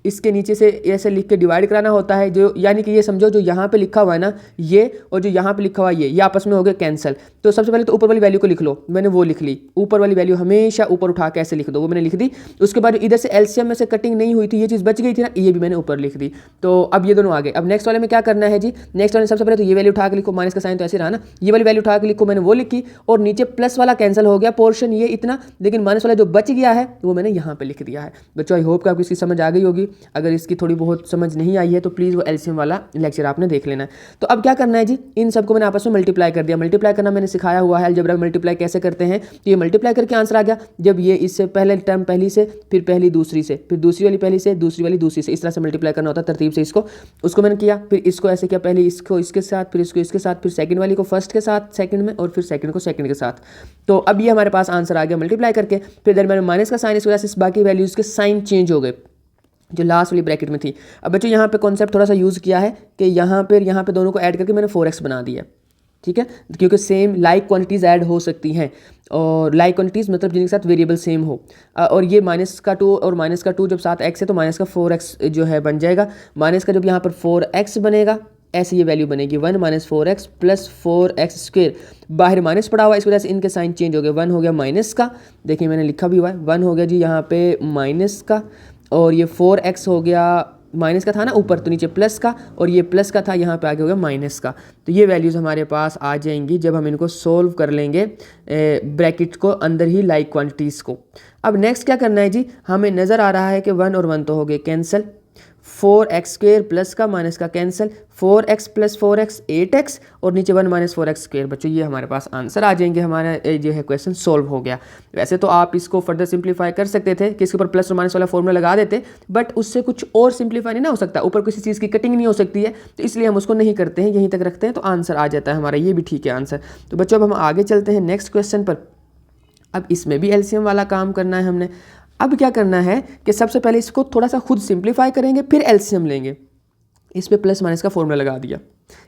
इसके नीचे से ऐसे लिख के डिवाइड कराना होता है, जो यानी कि ये समझो जो यहाँ पे लिखा हुआ है ना ये और जो यहाँ पे लिखा हुआ है ये आपस में हो गए कैंसिल। तो सबसे पहले तो ऊपर वाली वैल्यू को लिख लो, मैंने वो लिख ली, ऊपर वाली वैल्यू हमेशा ऊपर उठा के ऐसे लिख दो, वो मैंने लिख दी। उसके बाद इधर से एलसीएम में से कटिंग नहीं हुई थी, ये चीज़ बच गई थी ना, ये भी मैंने ऊपर लिख दी। तो अब ये दोनों आ गए। अब नेक्स्ट वाले में क्या करना है जी, नेक्स्ट वाले सबसे पहले तो ये वैल्यू उठा के लिखो, माइनस का साइन तो ऐसे रहा ना, ये वाली वैल्यू उठा के लिखो, मैंने वो लिखी और नीचे प्लस वाला कैंसिल हो गया पोर्शन ये इतना, लेकिन माइनस वाला जो बच गया है वो मैंने यहाँ पे लिख दिया है। बच्चों आई होप कि आपको इसकी समझ आ गई होगी, अगर इसकी थोड़ी बहुत समझ नहीं आई है तो प्लीज़ वो एलसीएम वाला लेक्चर आपने देख लेना है। तो अब क्या करना है जी, इन सबको मैंने आपस में मल्टीप्लाई कर दिया। मल्टीप्लाई करना मैंने सिखाया हुआ है, अलजेब्रा में मल्टीप्लाई कैसे करते हैं। तो ये मल्टीप्लाई करके आंसर आ गया, जब ये इससे पहले टर्म पहली से, फिर पहली दूसरी से, फिर दूसरी वाली पहली से, दूसरी वाली दूसरी से, इस तरह से मल्टीप्लाई करना होता है तरतीब से। इसको उसको मैंने किया, फिर इसको ऐसे किया, पहले इसको इसके साथ, फिर इसको इसके साथ, फिर सेकंड वाली को फर्स्ट के साथ सेकंड में, और फिर सेकंड को सेकंड के साथ। तो अब ये हमारे पास आंसर आ गया मल्टीप्लाई करके। फिर दरमियान में माइनस का साइन, इस वजह से बाकी वैल्यूज़ के साइन चेंज हो गए जो लास्ट वाली ब्रैकेट में थी। अब बच्चों यहाँ पे कॉन्सेप्ट थोड़ा सा यूज़ किया है कि यहाँ पे दोनों को ऐड करके मैंने 4x बना दिया, ठीक है, क्योंकि सेम लाइक क्वांटिटीज़ ऐड हो सकती हैं, और लाइक क्वांटिटीज़ मतलब जिनके साथ वेरिएबल सेम हो। और ये माइनस का 2 और माइनस का 2 जब साथ x है तो माइनस का 4x जो है बन जाएगा। माइनस का जब यहाँ पर 4x बनेगा ऐसे ये वैल्यू बनेगी 1 - 4x + 4x स्क्वायर। बाहर माइनस पड़ा हुआ है इस वजह से इनके साइन चेंज हो गए। 1 हो गया माइनस का, देखिए मैंने लिखा भी हुआ है, 1 हो गया जी यहाँ पे माइनस का, और ये 4x हो गया माइनस का था ना ऊपर, तो नीचे प्लस का, और ये प्लस का था यहाँ पे आगे हो गया माइनस का। तो ये वैल्यूज़ हमारे पास आ जाएंगी जब हम इनको सोल्व कर लेंगे ब्रैकेट को अंदर ही लाइक क्वांटिटीज़ को। अब नेक्स्ट क्या करना है जी, हमें नज़र आ रहा है कि 1 और 1 तो हो गए कैंसिल, 4x स्क्वायर प्लस का माइनस का कैंसिल, 4x + 4x 8x, और नीचे 1 - 4x स्क्वायर। बच्चों ये हमारे पास आंसर आ जाएंगे, हमारा जो है क्वेश्चन सोल्व हो गया। वैसे तो आप इसको फर्दर सिंप्लीफाई कर सकते थे कि इसके ऊपर प्लस और माइनस वाला फॉर्मूला लगा देते, बट उससे कुछ और सिंप्लीफाई नहीं ना हो सकता, ऊपर किसी चीज़ की कटिंग नहीं हो सकती है, तो इसलिए हम उसको नहीं करते हैं, यहीं तक रखते हैं, तो आंसर आ जाता है हमारा, ये भी ठीक है आंसर। तो बच्चों अब हम आगे चलते हैं नेक्स्ट क्वेश्चन पर। अब इसमें भी एलसीएम वाला काम करना है हमने। अब क्या करना है कि सबसे पहले इसको थोड़ा सा खुद सिंप्लीफाई करेंगे, फिर एलसीएम लेंगे। इस पे प्लस माइनस का फॉर्मूला लगा दिया,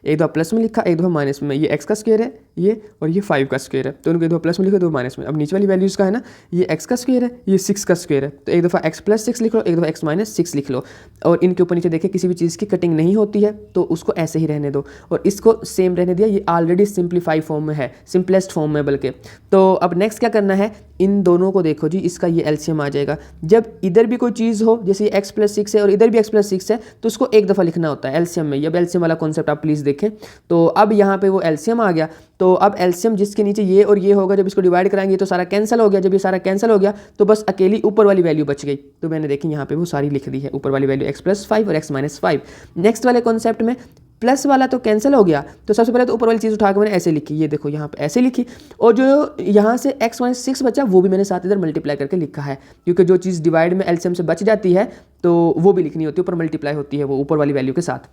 एक दफ़ा प्लस में लिखा, एक दफ़ा माइनस में। ये x का स्क्वायर है ये, और ये 5 का स्क्वायर है, तो उनको एक दफ़ा प्लस में लिखो, दो माइनस में। अब नीचे वाली वैल्यूज़ का है ना, ये x का स्क्वायर है, ये 6 का स्क्वायर है, तो एक दफ़ा x + 6 लिख लो, एक दफ़ा x - 6 लिख लो। और इनके ऊपर नीचे देखिए किसी भी चीज़ की कटिंग नहीं होती है, तो उसको ऐसे ही रहने दो, और इसको सेम रहने दिया। ये ऑलरेडी सिंप्लीफाई फॉर्म में है, सिंपलेस्ट फॉर्म में बल्कि। तो अब नेक्स्ट क्या करना है, इन दोनों को देखो जी, इसका ये एलसीएम आ जाएगा। जब इधर भी कोई चीज़ हो, जैसे x + 6 है और इधर भी x + 6 है, तो उसको एक दफ़ा लिखना होता है एलसीएम में। अब एलसीएम वाला कॉन्सेप्ट आप प्लीज़ देखें। तो अब यहाँ पे वो एलसीएम आ गया, तो अब एलसीएम जिसके नीचे ये और ये होगा, जब इसको डिवाइड कराएंगे तो सारा कैंसिल हो गया। जब ये सारा कैंसिल हो गया तो बस अकेली ऊपर वाली वैल्यू बच गई, तो मैंने देखी यहाँ पे वो सारी लिख दी है, ऊपर वाली वैल्यू x + 5 और x - 5। नेक्स्ट वाले कॉन्सेप्ट में प्लस वाला तो कैंसिल हो गया, तो सबसे पहले तो ऊपर वाली चीज़ उठा के मैंने ऐसे लिखी, ये देखो यहाँ पे ऐसे लिखी, और जो यहाँ से x - 6 बचा वो भी मैंने साथ इधर मल्टीप्लाई करके लिखा है, क्योंकि जो चीज़ डिवाइड में एलसीएम से बच जाती है तो वो भी लिखनी होती है, ऊपर मल्टीप्लाई होती है वो ऊपर वाली वैल्यू के साथ।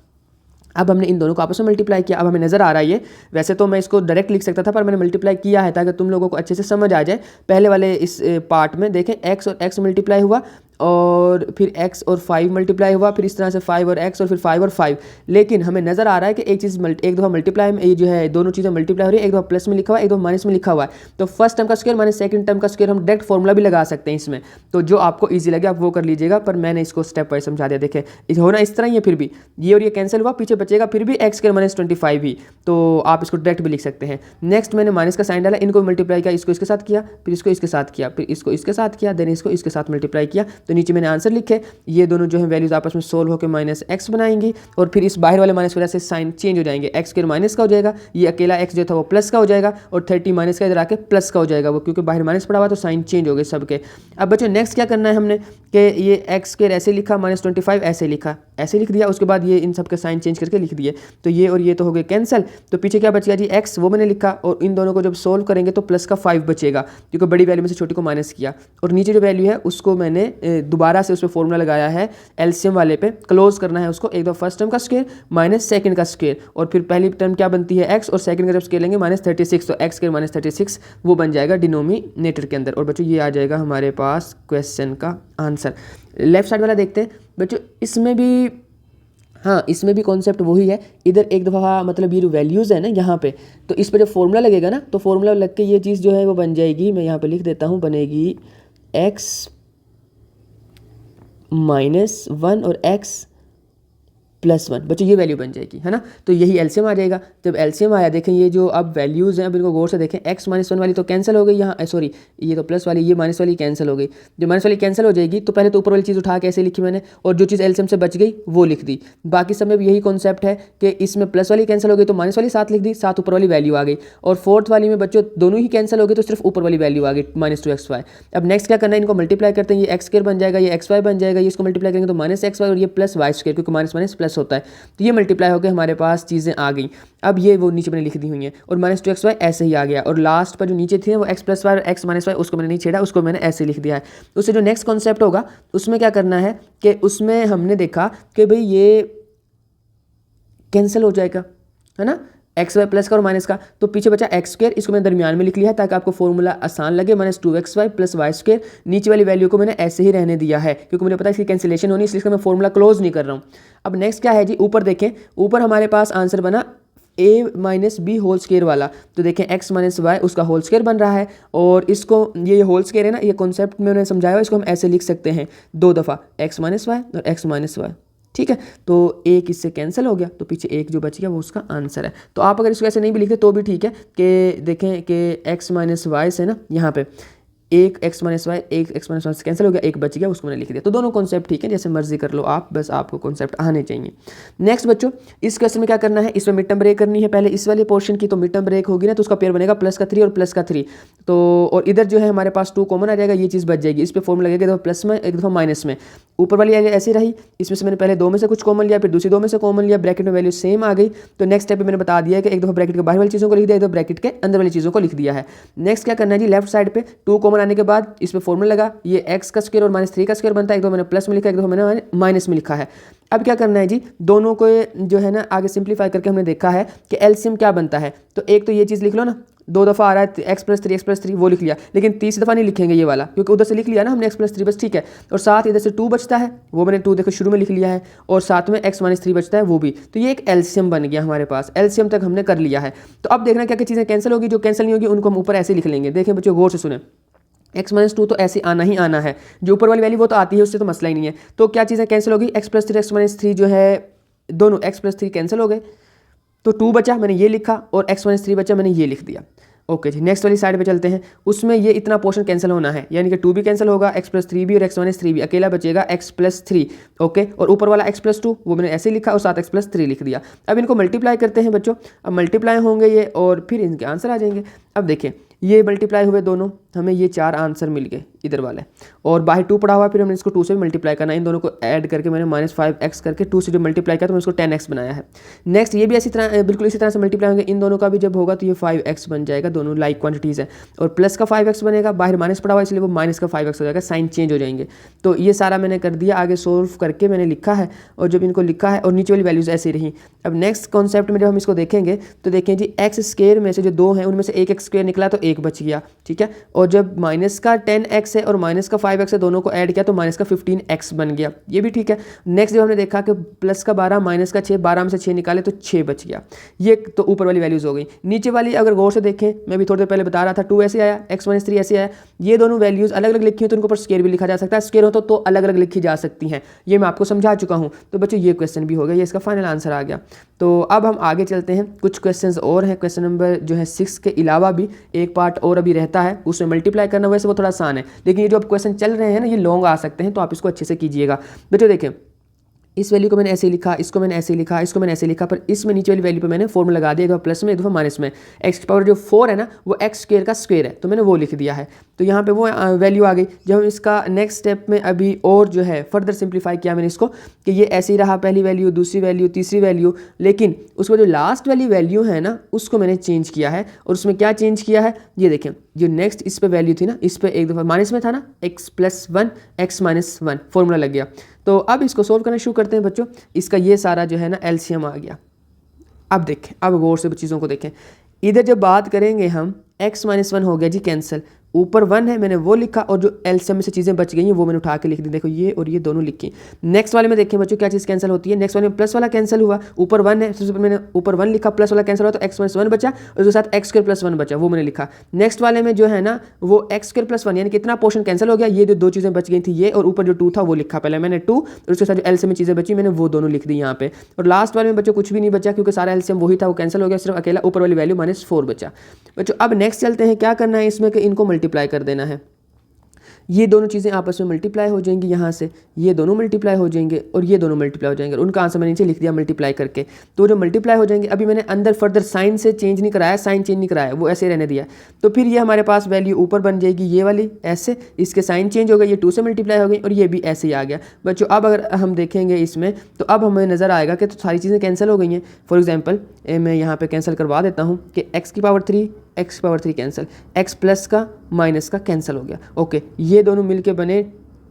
अब हमने इन दोनों को आपस में मल्टीप्लाई किया। अब हमें नज़र आ रहा है ये, वैसे तो मैं इसको डायरेक्ट लिख सकता था पर मैंने मल्टीप्लाई किया है ताकि तुम लोगों को अच्छे से समझ आ जाए। पहले वाले इस पार्ट में देखें x और x मल्टीप्लाई हुआ और फिर x और 5 मल्टीप्लाई हुआ, फिर इस तरह से 5 और x और फिर 5 और 5। लेकिन हमें नज़र आ रहा है कि एक चीज़ एक दफ़ा मल्टीप्लाई में ये जो है दोनों चीज़ें मल्टीप्लाई हो रही है, एक दफ़ा प्लस में लिखा हुआ है, एक दफ़ा माइनस में लिखा हुआ है। तो फर्स्ट टर्म का स्क्वायर माइनस सेकंड टर्म का स्क्वायर हम डायरेक्ट फॉर्मूला भी लगा सकते हैं इसमें। तो जो आपको ईजी लगे आप वो कर लीजिएगा, पर मैंने इसको स्टेप वाइज समझा दिया। देखें होना इस तरह ही है, फिर भी ये और ये कैंसिल हुआ, पीछे बचेगा फिर भी x स्क्वायर माइनस 25 ही, तो आप इसको डायरेक्ट भी लिख सकते हैं। नेक्स्ट मैंने माइनस का साइन डाला, इनको मल्टीप्लाई किया, इसको इसके साथ किया, फिर इसको इसके साथ किया, फिर इसको इसके साथ किया, देन इसको इसके साथ मल्टीप्लाई किया। तो नीचे मैंने आंसर लिखे, ये दोनों जो है वैल्यूज आपस में सोल्व होकर माइनस एक्स बनाएंगी और फिर इस बाहर वाले माइनस की वजह से साइन चेंज हो जाएंगे, एक्स स्क्वायर माइनस का हो जाएगा, ये अकेला एक्स जो था वो प्लस का हो जाएगा और 30 माइनस का इधर आके प्लस का हो जाएगा, वो क्योंकि बाहर माइनस पड़ा हुआ तो साइन चेंज हो गए सबके। अब बच्चों नेक्स्ट क्या करना है हमने कि ये एक्स स्क्वायर ऐसे लिखा, माइनस 25 ऐसे लिखा, ऐसे लिख दिया, उसके बाद ये इन सब के साइन चेंज करके लिख दिए। तो ये और ये तो हो गए कैंसिल, तो पीछे क्या बच गया जी एक्स, वो मैंने लिखा, और इन दोनों को जब सोल्व करेंगे तो प्लस का 5 बचेगा क्योंकि बड़ी वैल्यू में से छोटी को माइनस किया, और नीचे जो वैल्यू है उसको मैंने दोबारा से उस पर फॉर्मूला लगाया है, एलसीएम वाले पे क्लोज करना है उसको, एक दो फर्स्ट टर्म का स्क्वायर माइनस सेकंड का स्क्वायर, और फिर पहली टर्म क्या बनती है एक्स, और सेकंड का जब स्क्वायर लेंगे माइनस 36, तो एक्स स्क्वायर माइनस 36 वो बन जाएगा डिनोमिनेटर के अंदर। और बच्चों ये आ जाएगा हमारे पास क्वेश्चन का आंसर। लेफ्ट साइड वाला देखते हैं बच्चों, इसमें भी हाँ इसमें भी कॉन्सेप्ट वही है, इधर एक दफ़ा मतलब ये जो वैल्यूज़ है ना यहाँ पे, तो इस पर जब फॉर्मूला लगेगा ना तो फॉर्मूला लग के ये चीज़ जो है वो बन जाएगी, मैं यहाँ पे लिख देता हूँ, बनेगी x -1 और x +1, बच्चों ये वैल्यू बन जाएगी, है ना। तो यही एलसीएम आ जाएगा। जब एलसीएम आया देखें ये जो अब वैल्यूज़ हैं अब इनको गौर से देखें, x -1 वाली तो कैंसिल हो गई यहाँ, सॉरी ये तो प्लस वाली, ये माइनस वाली कैंसिल हो गई। जो माइनस वाली कैंसिल हो जाएगी तो पहले तो ऊपर वाली चीज़ उठा के ऐसे लिखी मैंने, और जो चीज़ एलसीएम से बच गई वो लिख दी। बाकी सब में भी यही कॉन्सेप्ट है कि इसमें प्लस वाली कैंसिल हो गई तो माइनस वाली साथ लिख दी, साथ ऊपर वाली वैल्यू आ गई, और फोर्थ वाली में बच्चों दोनों ही कैंसिल हो गई तो सिर्फ ऊपर वाली वैल्यू आ गई -2xy। अब नेक्स्ट क्या करना है, इनको मल्टीप्लाई करते हैं, ये एक्स स्क्वायर बन जाएगा, ये xy बन जाएगा, ये इसको मल्टीप्लाई करेंगे तो -xy, और ये +y स्क्वायर क्योंकि माइनस माइनस प्लस होता है, तो ये मल्टीप्लाई होकर हमारे पास चीज़ें आ गई। अब ये वो नीचे मैंने लिख दी हुई हैं, और -2xy ऐसे ही आ गया, और लास्ट पर जो नीचे थी वो x + y और x - y उसको मैंने नहीं छेड़ा, उसको मैंने ऐसे लिख दिया है। उससे जो नेक्स्ट कॉन्सेप्ट होगा उसमें क्या करना है कि उसमें हमने देखा कि भाई ये कैंसिल हो जाएगा, है ना, एक्स वाई प्लस का और माइनस का, तो पीछे बचा एक्स स्क्वायर, इसको मैंने दरमियान में लिख लिया है ताकि आपको फॉर्मूला आसान लगे, -2xy + y स्क्वायर। नीचे वाली वैल्यू को मैंने ऐसे ही रहने दिया है क्योंकि मुझे पता है इसकी कैंसिलेशन होनी, इसलिए मैं फॉर्मूला क्लोज नहीं कर रहा हूँ। अब नेक्स्ट क्या है जी, ऊपर देखें, ऊपर हमारे पास आंसर बना a - b होल स्क्वायर वाला, तो देखें x - y उसका होल स्क्वायर बन रहा है, और इसको ये होल स्क्वायर है ना, ये कॉन्सेप्ट में मैंने समझाया हुआ, इसको हम ऐसे लिख सकते हैं 2 दफ़ा x - y और x - y, ठीक है। तो एक इससे कैंसिल हो गया तो पीछे एक जो बच गया वो उसका आंसर है। तो आप अगर इसको ऐसे नहीं भी लिखते तो भी ठीक है कि देखें कि x - y से ना यहाँ पे एक x - y, एक x - y से कैंसिल हो गया, एक बच गया, उसको मैंने लिख दिया। तो दोनों कॉन्सेप्ट ठीक है, जैसे मर्जी कर लो आप, बस आपको कॉन्सेप्ट आने चाहिए। नेक्स्ट बच्चों इस क्वेश्चन में क्या करना है, इसमें मिड टर्म ब्रेक करनी है पहले इस वाले पोर्शन की, तो मिड टर्म ब्रेक होगी ना तो उसका पेयर बनेगा +3 और +3, तो और इधर जो है हमारे पास 2 कॉमन आ जाएगा, ये चीज़ बच जाएगी, इस पर फॉर्मूला लगेगा, एक दफ़ा प्लस में एक दफ़ा माइनस में, ऊपर वाली ऐसी रही, इसमें से मैंने पहले 2 में से कुछ कॉमन लिया, फिर दूसरी 2 में से कॉमन लिया, ब्रैकेट में वैल्यू सेम आ गई, तो नेक्स्ट स्टेप में मैंने बता दिया कि एक दफ़ा ब्रैकेट के बाहर वाली चीज़ों को लिख दिया, एक दफ़ा ब्रैकेट के अंदर वाली चीज़ों को लिख दिया है। नेक्स्ट क्या करना है जी, लेफ्ट साइड पे 2 कॉमन आने के बाद इस फॉर्मूला लगा, ये x का स्क्वायर और -3 का स्क्वायर बनता है, एक दो मैंने प्लस में लिखा, एक दो मैंने माइनस में लिखा है। अब क्या करना है जी, दोनों को जो है ना आगे सिंप्लीफाई करके हमने देखा है कि एलसीएम क्या बनता है, तो एक तो ये चीज़ लिख लो ना, 2 दफ़ा आ रहा है x + 3 वो लिख लिया, लेकिन तीसरी दफ़ा नहीं लिखेंगे ये वाला क्योंकि उधर से लिख लिया ना हमने x + 3 बस, ठीक है। और साथ इधर से 2 बचता है, वो मैंने 2 देखो शुरू में लिख लिया है, और साथ में x - 3 बचता है वो भी, तो ये एक एलसीएम बन गया हमारे पास, एलसीएम तक हमने कर लिया है। तो अब देखना क्या क्या चीज़ें कैंसिल होगी, जो कैंसिल नहीं होगी उनको हम ऊपर ऐसे लिख लेंगे। देखें बच्चों गौर से सुने, x - 2 तो ऐसे आना ही आना है, जो ऊपर वाली वैल्यू वो तो आती है, उससे तो मसला ही नहीं है। तो क्या चीज़ें कैंसिल होगी, x + 3 x - 3 जो है दोनों x + 3 कैंसिल हो गए, तो 2 बचा मैंने ये लिखा, और x - 3 बचा मैंने ये लिख दिया। ओके जी, नेक्स्ट वाली साइड पे चलते हैं, उसमें ये इतना पोर्शन कैंसिल होना है, यानी कि 2 भी कैंसिल होगा, x + 3 भी और x - 3 भी, अकेला बचेगा x + 3, ओके। और ऊपर वाला x + 2 वो मैंने ऐसे लिखा और साथ x + 3 लिख दिया। अब इनको मल्टीप्लाई करते हैं बच्चों, अब मल्टीप्लाई होंगे ये और फिर इनके आंसर आ जाएंगे। अब देखें ये मल्टीप्लाई हुए दोनों, हमें ये 4 आंसर मिल गए इधर वाले, और बाहर 2 पड़ा हुआ, फिर हमने इसको 2 से मल्टीप्लाई करना है। इन दोनों को ऐड करके मैंने -5x करके 2 से जो मल्टीप्लाई किया तो मैंने इसको 10x बनाया है। नेक्स्ट ये भी इसी तरह, बिल्कुल इसी तरह से मल्टीप्लाई होंगे। इन दोनों का भी जब होगा तो ये 5x बन जाएगा, दोनों लाइक क्वांटिटीज़ है, और प्लस का 5x बनेगा, बाहर माइनस पड़ा हुआ इसलिए वो माइनस का 5x हो जाएगा, साइन चेंज हो जाएंगे। तो ये सारा मैंने कर दिया, आगे सोल्व करके मैंने लिखा है, और जब इनको लिखा है और नीचे वाली वैल्यूज़ ऐसी रही। अब नेक्स्ट कॉन्सेप्ट में जब हम इसको देखेंगे तो देखें जी, एक्स स्क्वायर में से जो 2 हैं उनमें से एक एक्स स्क्वायर निकला तो 1 बच गया, ठीक है। और जब माइनस का 10x है और माइनस का 5x है, दोनों को ऐड किया तो माइनस का 15x बन गया, ये भी ठीक है। नेक्स्ट जब हमने देखा कि प्लस का 12 माइनस का 6, 12 में से 6 निकाले तो 6 बच गया। ये तो ऊपर वाली वैल्यूज़ हो गई। नीचे वाली अगर गौर से देखें, मैं भी थोड़ी देर पहले बता रहा था, 2 ऐसे आया, x-3 ऐसे आया। ये दोनों वैल्यूज़ अलग अलग लिखी हो तो उनको पर स्क्वायर भी लिखा जा सकता है, स्क्वायर हो तो अलग अलग लिखी जा सकती हैं, ये मैं आपको समझा चुका हूँ। तो बच्चों ये क्वेश्चन भी हो गया, ये इसका फाइनल आंसर आ गया। तो अब हम आगे चलते हैं, कुछ क्वेश्चंस और हैं। क्वेश्चन नंबर जो है 6 के अलावा भी एक पार्ट और अभी रहता है, उसमें मल्टीप्लाई करना, वैसे वो थोड़ा आसान है, लेकिन ये जो अब क्वेश्चन चल रहे हैं ना, ये लॉन्ग आ सकते हैं, तो आप इसको अच्छे से कीजिएगा। बच्चों देखें, इस वैल्यू को मैंने ऐसे लिखा, इसको मैंने ऐसे लिखा, इसको मैंने ऐसे लिखा, पर इसमें नीचे वाली वैल्यू पे मैंने फॉर्मूला लगा दिया, एक दफ़ा प्लस में एक दफ़ा माइनस में। एक्स की पावर जो 4 है ना, वो एक्स स्क्वायर का स्क्वायर है, तो मैंने वो लिख दिया है। तो यहाँ पे वो वैल्यू आ गई। जब हम इसका नेक्स्ट स्टेप में अभी और जो है फर्दर सिंप्लीफाई किया मैंने इसको, कि ये ऐसे ही रहा, पहली वैल्यू, दूसरी वैल्यू, तीसरी वैल्यू, लेकिन उसको जो लास्ट वाली वैल्यू है ना, उसको मैंने चेंज किया है। और उसमें क्या चेंज किया है, ये देखें, जो नेक्स्ट इस पर वैल्यू थी ना, इस पर एक दफ़ा माइनस में था ना, x+1 x-1 फॉर्मूला लग गया। तो अब इसको सोल्व करना शुरू करते हैं बच्चों। इसका ये सारा जो है ना एलसीएम आ गया। अब देखें, अब गौर से चीज़ों को देखें। इधर जब बात करेंगे हम, x-1 हो गया जी कैंसिल, ऊपर 1 है मैंने वो लिखा, और जो एलसीएम में से चीज़ें बच गई हैं वो मैंने उठा के लिख दी। देखो ये और ये दोनों लिखी। नेक्स्ट वाले में देखें बच्चों क्या चीज़ कैंसिल होती है, नेक्स्ट वाले में प्लस वाला कैंसिल हुआ, ऊपर 1 है, सबसे पहले मैंने ऊपर 1 लिखा, प्लस वाला कैंसिल हुआ तो x-1 बचा, और उसके साथ x² + 1 बचा, वो मैंने लिखा। नेक्स्ट वाले में जो है ना, वो x² + 1 यानी कितना पोर्शन कैंसिल हो गया, ये जो 2 चीज़ें बच गई थी ये, और ऊपर जो 2 था वो लिखा, पहले मैंने 2, और उसके साथ जो एलसीएम में चीज़ें बची मैंने वो दोनों लिख दी यहाँ पे। और लास्ट वाले में बच्चों कुछ भी नहीं बचा, क्योंकि सारा एलसीएम वही था, वो कैंसिल हो गया, सिर्फ अकेला ऊपर वाली वैल्यू -4 बचा। बच्चों अब नेक्स्ट चलते हैं, क्या करना है इसमें कि इनको मल्टीप्लाई कर देना है। ये दोनों चीज़ें आपस में मल्टीप्लाई हो जाएंगी, यहाँ से ये दोनों मल्टीप्लाई हो जाएंगे और ये दोनों मल्टीप्लाई हो जाएंगे, और उनका आंसर मैंने नीचे लिख दिया मल्टीप्लाई करके। तो जो मल्टीप्लाई हो जाएंगे, अभी मैंने अंदर फर्दर साइन से चेंज नहीं कराया, साइन चेंज नहीं कराया, वो ऐसे रहने दिया। तो फिर ये हमारे पास वैल्यू ऊपर बन जाएगी ये वाली ऐसे, इसके साइन चेंज हो गए, ये 2 से मल्टीप्लाई हो गई, और ये भी ऐसे ही आ गया। बच्चों अब अगर हम देखेंगे इसमें, तो अब हमें नज़र आएगा कि तो सारी चीज़ें कैंसिल हो गई हैं। फॉर एग्जाम्पल मैं यहाँ पर कैंसिल करवा देता हूँ कि x⁻3 कैंसिल, x प्लस का माइनस का कैंसिल हो गया। ओके, ये दोनों मिलके बने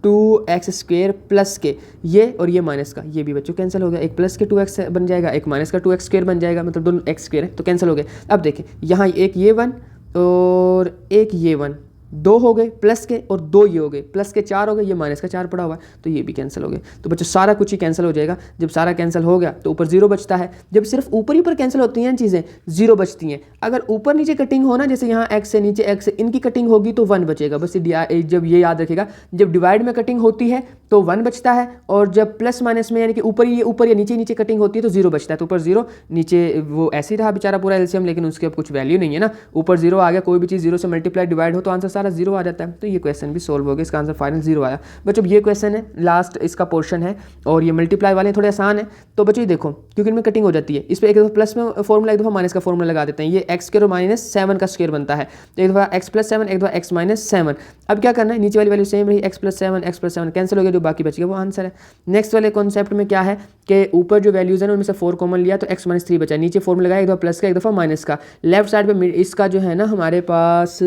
2x² प्लस के, ये और ये माइनस का, ये भी बच्चों कैंसिल हो गया। एक प्लस के 2x बन जाएगा, एक माइनस का 2x² बन जाएगा, मतलब दोनों x² है तो कैंसिल हो गए। अब देखें यहाँ एक ये 1 और एक ये 1, 2 हो गए प्लस के, और 2 ये हो गए, प्लस के 4 हो गए, ये माइनस का 4 पड़ा हुआ है तो ये भी कैंसिल हो गए। तो बच्चों सारा कुछ ही कैंसिल हो जाएगा। जब सारा कैंसिल हो गया तो ऊपर 0 बचता है। जब सिर्फ ऊपर ही ऊपर कैंसिल होती हैं चीज़ें, 0 बचती हैं। अगर ऊपर नीचे कटिंग हो ना, जैसे यहाँ x से नीचे x से, इनकी कटिंग होगी तो 1 बचेगा। बस जब ये याद रखेगा, जब डिवाइड में कटिंग होती है तो 1 बचता है, और जब प्लस माइनस में यानी कि ऊपर या नीचे कटिंग होती है तो 0 बचता है। तो ऊपर 0, नीचे वो ऐसे ही रहा बेचारा पूरा एलसीएम, लेकिन उसके अब कुछ वैल्यू नहीं है ना, ऊपर 0 आ गया। कोई भी चीज़ 0 से मल्टीप्लाई डिवाइड हो तो आंसर सारा 0 आ जाता है। तो ये क्वेश्चन भी सोल्व हो गया, इसका आंसर फाइनल 0 आया। बच्चों ये क्वेश्चन है, लास्ट इसका पोर्शन है, और ये मल्टीप्लाई वाले थोड़े आसान है। तो बच्चों ये देखो, क्योंकि इनमें कटिंग हो जाती है, इस पर एक दफ़ा प्लस में फॉर्मूला, एक दफ़ा माइनस का फॉर्मूला लगा देते हैं। ये x² और -7 का स्क्वायर बनता है, तो एक दफ़ा x+7, एक दफ़ा x-7। अब क्या करना है, नीचे वाली वैल्यू सेम रही, x+7 कैंसिल हो गया, जो बाकी बच गया वो आंसर है। नेक्स्ट वाले कॉन्सेप्ट में क्या है कि ऊपर जो वैल्यूज़ हैं उनमें से 4 कॉमन लिया तो x-3 बचा, नीचे फॉर्मूला लगाया, एक दफ़ा प्लस का एक दफ़ा माइनस का। लेफ्ट साइड पे इसका जो है ना हमारे पास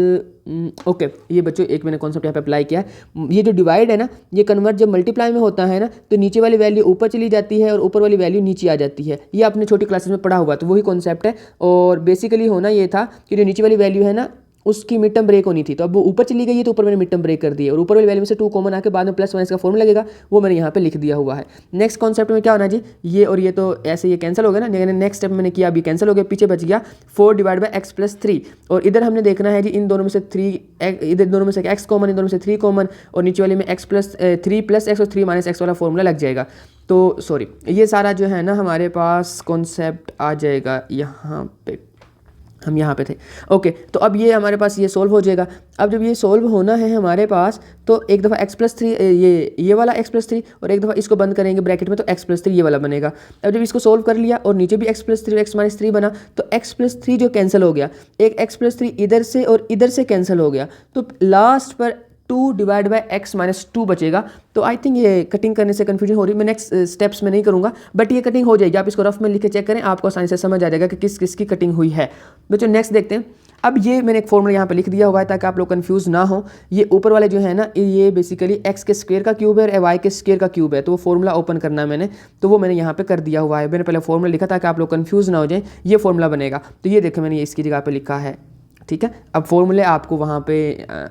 ओके, ये बच्चों एक मैंने कॉन्सेप्ट यहाँ पे अप्लाई किया है। ये जो डिवाइड है ना, ये कन्वर्ट जब मल्टीप्लाई में होता है ना, तो नीचे वाली वैल्यू ऊपर चली जाती है और ऊपर वाली वैल्यू नीचे आ जाती है। ये आपने छोटी क्लासेस में पढ़ा हुआ, तो वही कॉन्सेप्ट है। और बेसिकली होना ये था कि जो नीचे वाली वैल्यू है ना, उसकी मिड टर्म ब्रेक होनी थी, तो अब वो ऊपर चली गई है, तो ऊपर मैंने मिड टर्म ब्रेक कर दी है, और ऊपर वाली वैल्यू में से 2 कॉमन आके बाद में प्लस माइनस का फॉर्मूला लगेगा, वो मैंने यहाँ पे लिख दिया हुआ है। नेक्स्ट कॉन्सेप्ट में क्या होना जी, ये और ये तो ऐसे ये कैंसिल हो गया ना, लेकिन नेक्स्ट स्टेप मैंने किया अभी कैंसिल हो गया, पीछे बच गया 4/x+3, और इधर हमने देखना है जी इन दोनों में से 3, इधर दोनों में से x कॉमन, इन दोनों में से 3 कॉमन, और नीचे वाले में x+3+x और 3 - x वाला फॉर्मूला लग जाएगा। तो सॉरी, ये सारा जो है ना हमारे पास कॉन्सेप्ट आ जाएगा यहाँ पे। हम यहाँ पे थे। ओके, तो अब ये हमारे पास ये सोल्व हो जाएगा। अब जब ये सोल्व होना है हमारे पास, तो एक दफ़ा x+3 ये वाला x+3 और एक दफ़ा इसको बंद करेंगे ब्रैकेट में, तो x+3 ये वाला बनेगा। अब जब इसको सोल्व कर लिया और नीचे भी x+3 x-3 बना, तो x+3 जो कैंसिल हो गया, एक x+3 इधर से और इधर से कैंसिल हो गया, तो लास्ट पर 2 डिवाइड बाई x-2 बचेगा। तो आई थिंक ये कटिंग करने से कन्फ्यूजन हो रही है, मैं नेक्स्ट स्टेप्स में नहीं करूँगा, बट ये कटिंग हो जाएगी। आप इसको रफ में लिख के चेक करें, आपको आसानी से समझ आ जाएगा कि किस किस की कटिंग हुई है। बच्चों नेक्स्ट देखते हैं। अब ये मैंने एक फॉर्मूला यहाँ पे लिख दिया हुआ है ताकि आप लोग कंफ्यूज ना हो। ये ऊपर वाले जो है ना, ये बेसिकली x के स्क्वायर का क्यूब है और y के स्क्वायर का क्यूब है, तो वो फॉर्मूला ओपन करना है मैंने, तो वो मैंने यहाँ पे कर दिया हुआ है। मैंने पहले फॉर्मूला लिखा ताकि आप लोग कंफ्यूज ना हो जाए, ये फॉर्मूला बनेगा। तो ये देखो मैंने ये इसकी जगह पे लिखा है, ठीक है। अब फॉर्मूले आपको वहाँ पे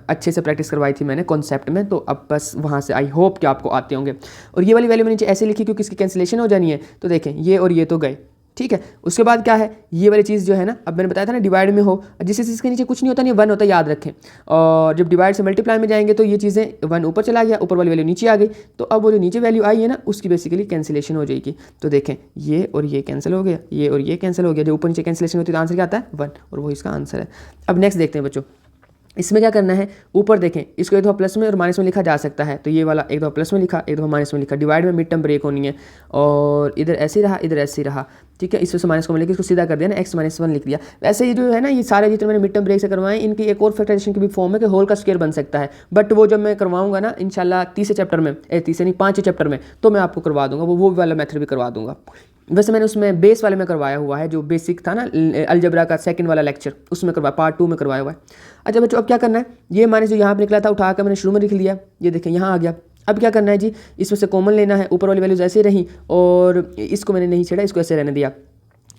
अच्छे से प्रैक्टिस करवाई थी मैंने कॉन्सेप्ट में, तो अब बस वहाँ से आई होप कि आपको आते होंगे। और ये वाली वैल्यू मैंने नीचे ऐसे लिखी क्योंकि इसकी कैंसिलेशन हो जानी है, तो देखें ये और ये तो गए, ठीक है। उसके बाद क्या है, ये वाली चीज़ जो है ना, अब मैंने बताया था ना डिवाइड में हो, जिस चीज़ के नीचे कुछ नहीं होता, नहीं 1 होता, याद रखें। और जब डिवाइड से मल्टीप्लाई में जाएंगे तो ये चीज़ें 1 ऊपर चला गया, ऊपर वाली वैल्यू नीचे आ गई, तो अब वो जो नीचे वैल्यू आई है ना, उसकी बेसिकली कैंसिलेशन हो जाएगी। तो देखें ये और ये कैंसिल हो गया, ये और ये कैंसिल हो गया। जब ऊपर नीचे कैंसिलेशन होती है तो आंसर क्या आता है 1, और वो इसका आंसर है। अब नेक्स्ट देखते हैं बच्चों, इसमें क्या करना है, ऊपर देखें इसको एक दफ़ा प्लस में और माइनस में लिखा जा सकता है, तो ये वाला एक दफ़ा प्लस में लिखा, एक दफ़ा माइनस में लिखा। डिवाइड में मिड टर्म ब्रेक होनी है, और इधर ऐसे ही रहा, इधर ऐसे ही रहा, ठीक है। इसमें से माइनस को लेकर इसको सीधा कर दिया ना, x-1 लिख दिया। वैसे ये जो है ना, ये सारे जितने मैंने मिड टर्म ब्रेक से करवाए, इनकी एक और फैक्टराइजेशन की भी फॉर्म है कि होल का स्क्वायर बन सकता है, बट वो जब मैं करवाऊंगा ना इंशाल्लाह तीसरे चैप्टर में, तीसरे नहीं 5वें चैप्टर में, तो मैं आपको करवा दूंगा, वो वाला मेथड भी करवा दूंगा। वैसे मैंने उसमें बेस वाले में करवाया हुआ है, जो बेसिक था ना अलजबरा का सेकंड वाला लेक्चर, उसमें करवाया, पार्ट 2 में करवाया हुआ है। अच्छा बच्चों, अब क्या करना है, ये माइनस जो यहाँ पर निकला था उठा कर मैंने शुरू में लिख लिया, ये देखें यहाँ आ गया। अब क्या करना है जी, इसमें से कॉमन लेना है, ऊपर वाली वैल्यूज ऐसे रही और इसको मैंने नहीं छेड़ा, इसको ऐसे रहने दिया।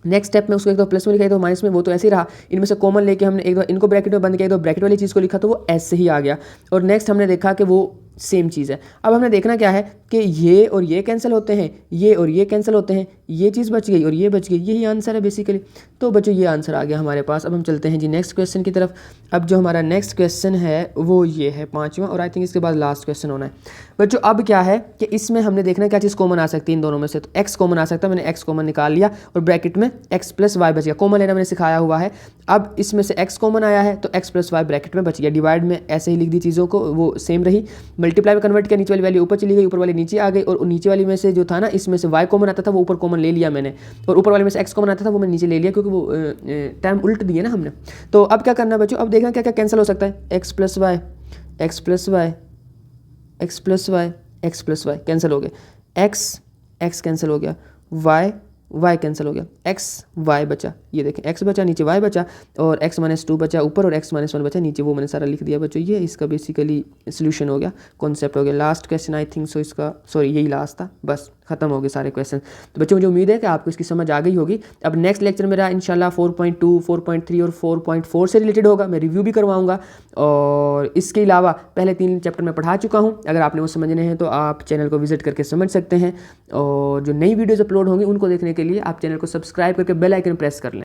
नेक्स्ट स्टेप में उसको एक दो प्लस में लिखा, तो माइनस में, वो तो ऐसे ही रहा। इनमें से कॉमन लेके हमने एक दो इनको ब्रैकेट में बंद किया, एक दो ब्रैकेट वाली चीज़ को लिखा, तो वो ऐसे ही आ गया। और नेक्स्ट हमने देखा कि वो सेम चीज़ है। अब हमने देखना क्या है कि ये और ये कैंसिल होते हैं, ये और ये कैंसिल होते हैं, ये चीज़ बच गई और ये बच गई, यही आंसर है बेसिकली। तो बच्चों ये आंसर आ गया हमारे पास। अब हम चलते हैं जी नेक्स्ट क्वेश्चन की तरफ। अब जो हमारा नेक्स्ट क्वेश्चन है वो ये है 5वां, और आई थिंक इसके बाद लास्ट क्वेश्चन होना है बच्चों। अब क्या है कि इसमें हमने देखना क्या चीज़ कॉमन आ सकती है इन दोनों में से, तो x कॉमन आ सकता है, मैंने x कॉमन निकाल लिया और ब्रैकेट में x+y बच गया। कॉमन लेना मैंने सिखाया हुआ है। अब इसमें से x कॉमन आया है तो x+y ब्रैकेट में बच गया। डिवाइड में ऐसे ही लिख दी चीज़ों को, वो सेम रही। मल्टीप्लाई में कन्वर्ट किया, नीचे वाली वैल्यू ऊपर चली गई, ऊपर वाली नीचे आ गई, और नीचे वाली में से जो था ना, इसमें से y कॉमन आता था वो ऊपर कॉमन ले लिया मैंने, और ऊपर वाले में से x कॉमन आता था वो मैंने नीचे ले लिया, क्योंकि वो टाइम उल्ट दिए ना हमने। तो अब क्या करना है बच्चों, अब देखना क्या क्या कैंसिल हो सकता है, x+y x+y x+y x+y cancel हो गया, x कैंसिल हो गया, y कैंसिल हो गया, y बचा, ये देखें x बचा, नीचे y बचा, और x-2 बचा ऊपर और x-1 बचा नीचे, वो मैंने सारा लिख दिया बच्चों। ये इसका बेसिकली सोल्यूशन हो गया, कॉन्सेप्ट हो गया। Last question I think so इसका, सॉरी यही लास्ट था, बस खत्म हो गए सारे क्वेश्चन। तो बच्चों मुझे उम्मीद है कि आपको इसकी समझ आ गई होगी। अब नेक्स्ट लेक्चर मेरा इंशाल्लाह 4.2, 4.3 और 4.4 से रिलेटेड होगा, मैं रिव्यू भी करवाऊंगा। और इसके अलावा पहले 3 चैप्टर मैं पढ़ा चुका हूं, अगर आपने वो समझने हैं तो आप चैनल को विजिट करके समझ सकते हैं। और जो नई वीडियोज़ अपलोड होंगी उनको देखने के लिए आप चैनल को सब्सक्राइब करके बेल आइकन प्रेस कर लें।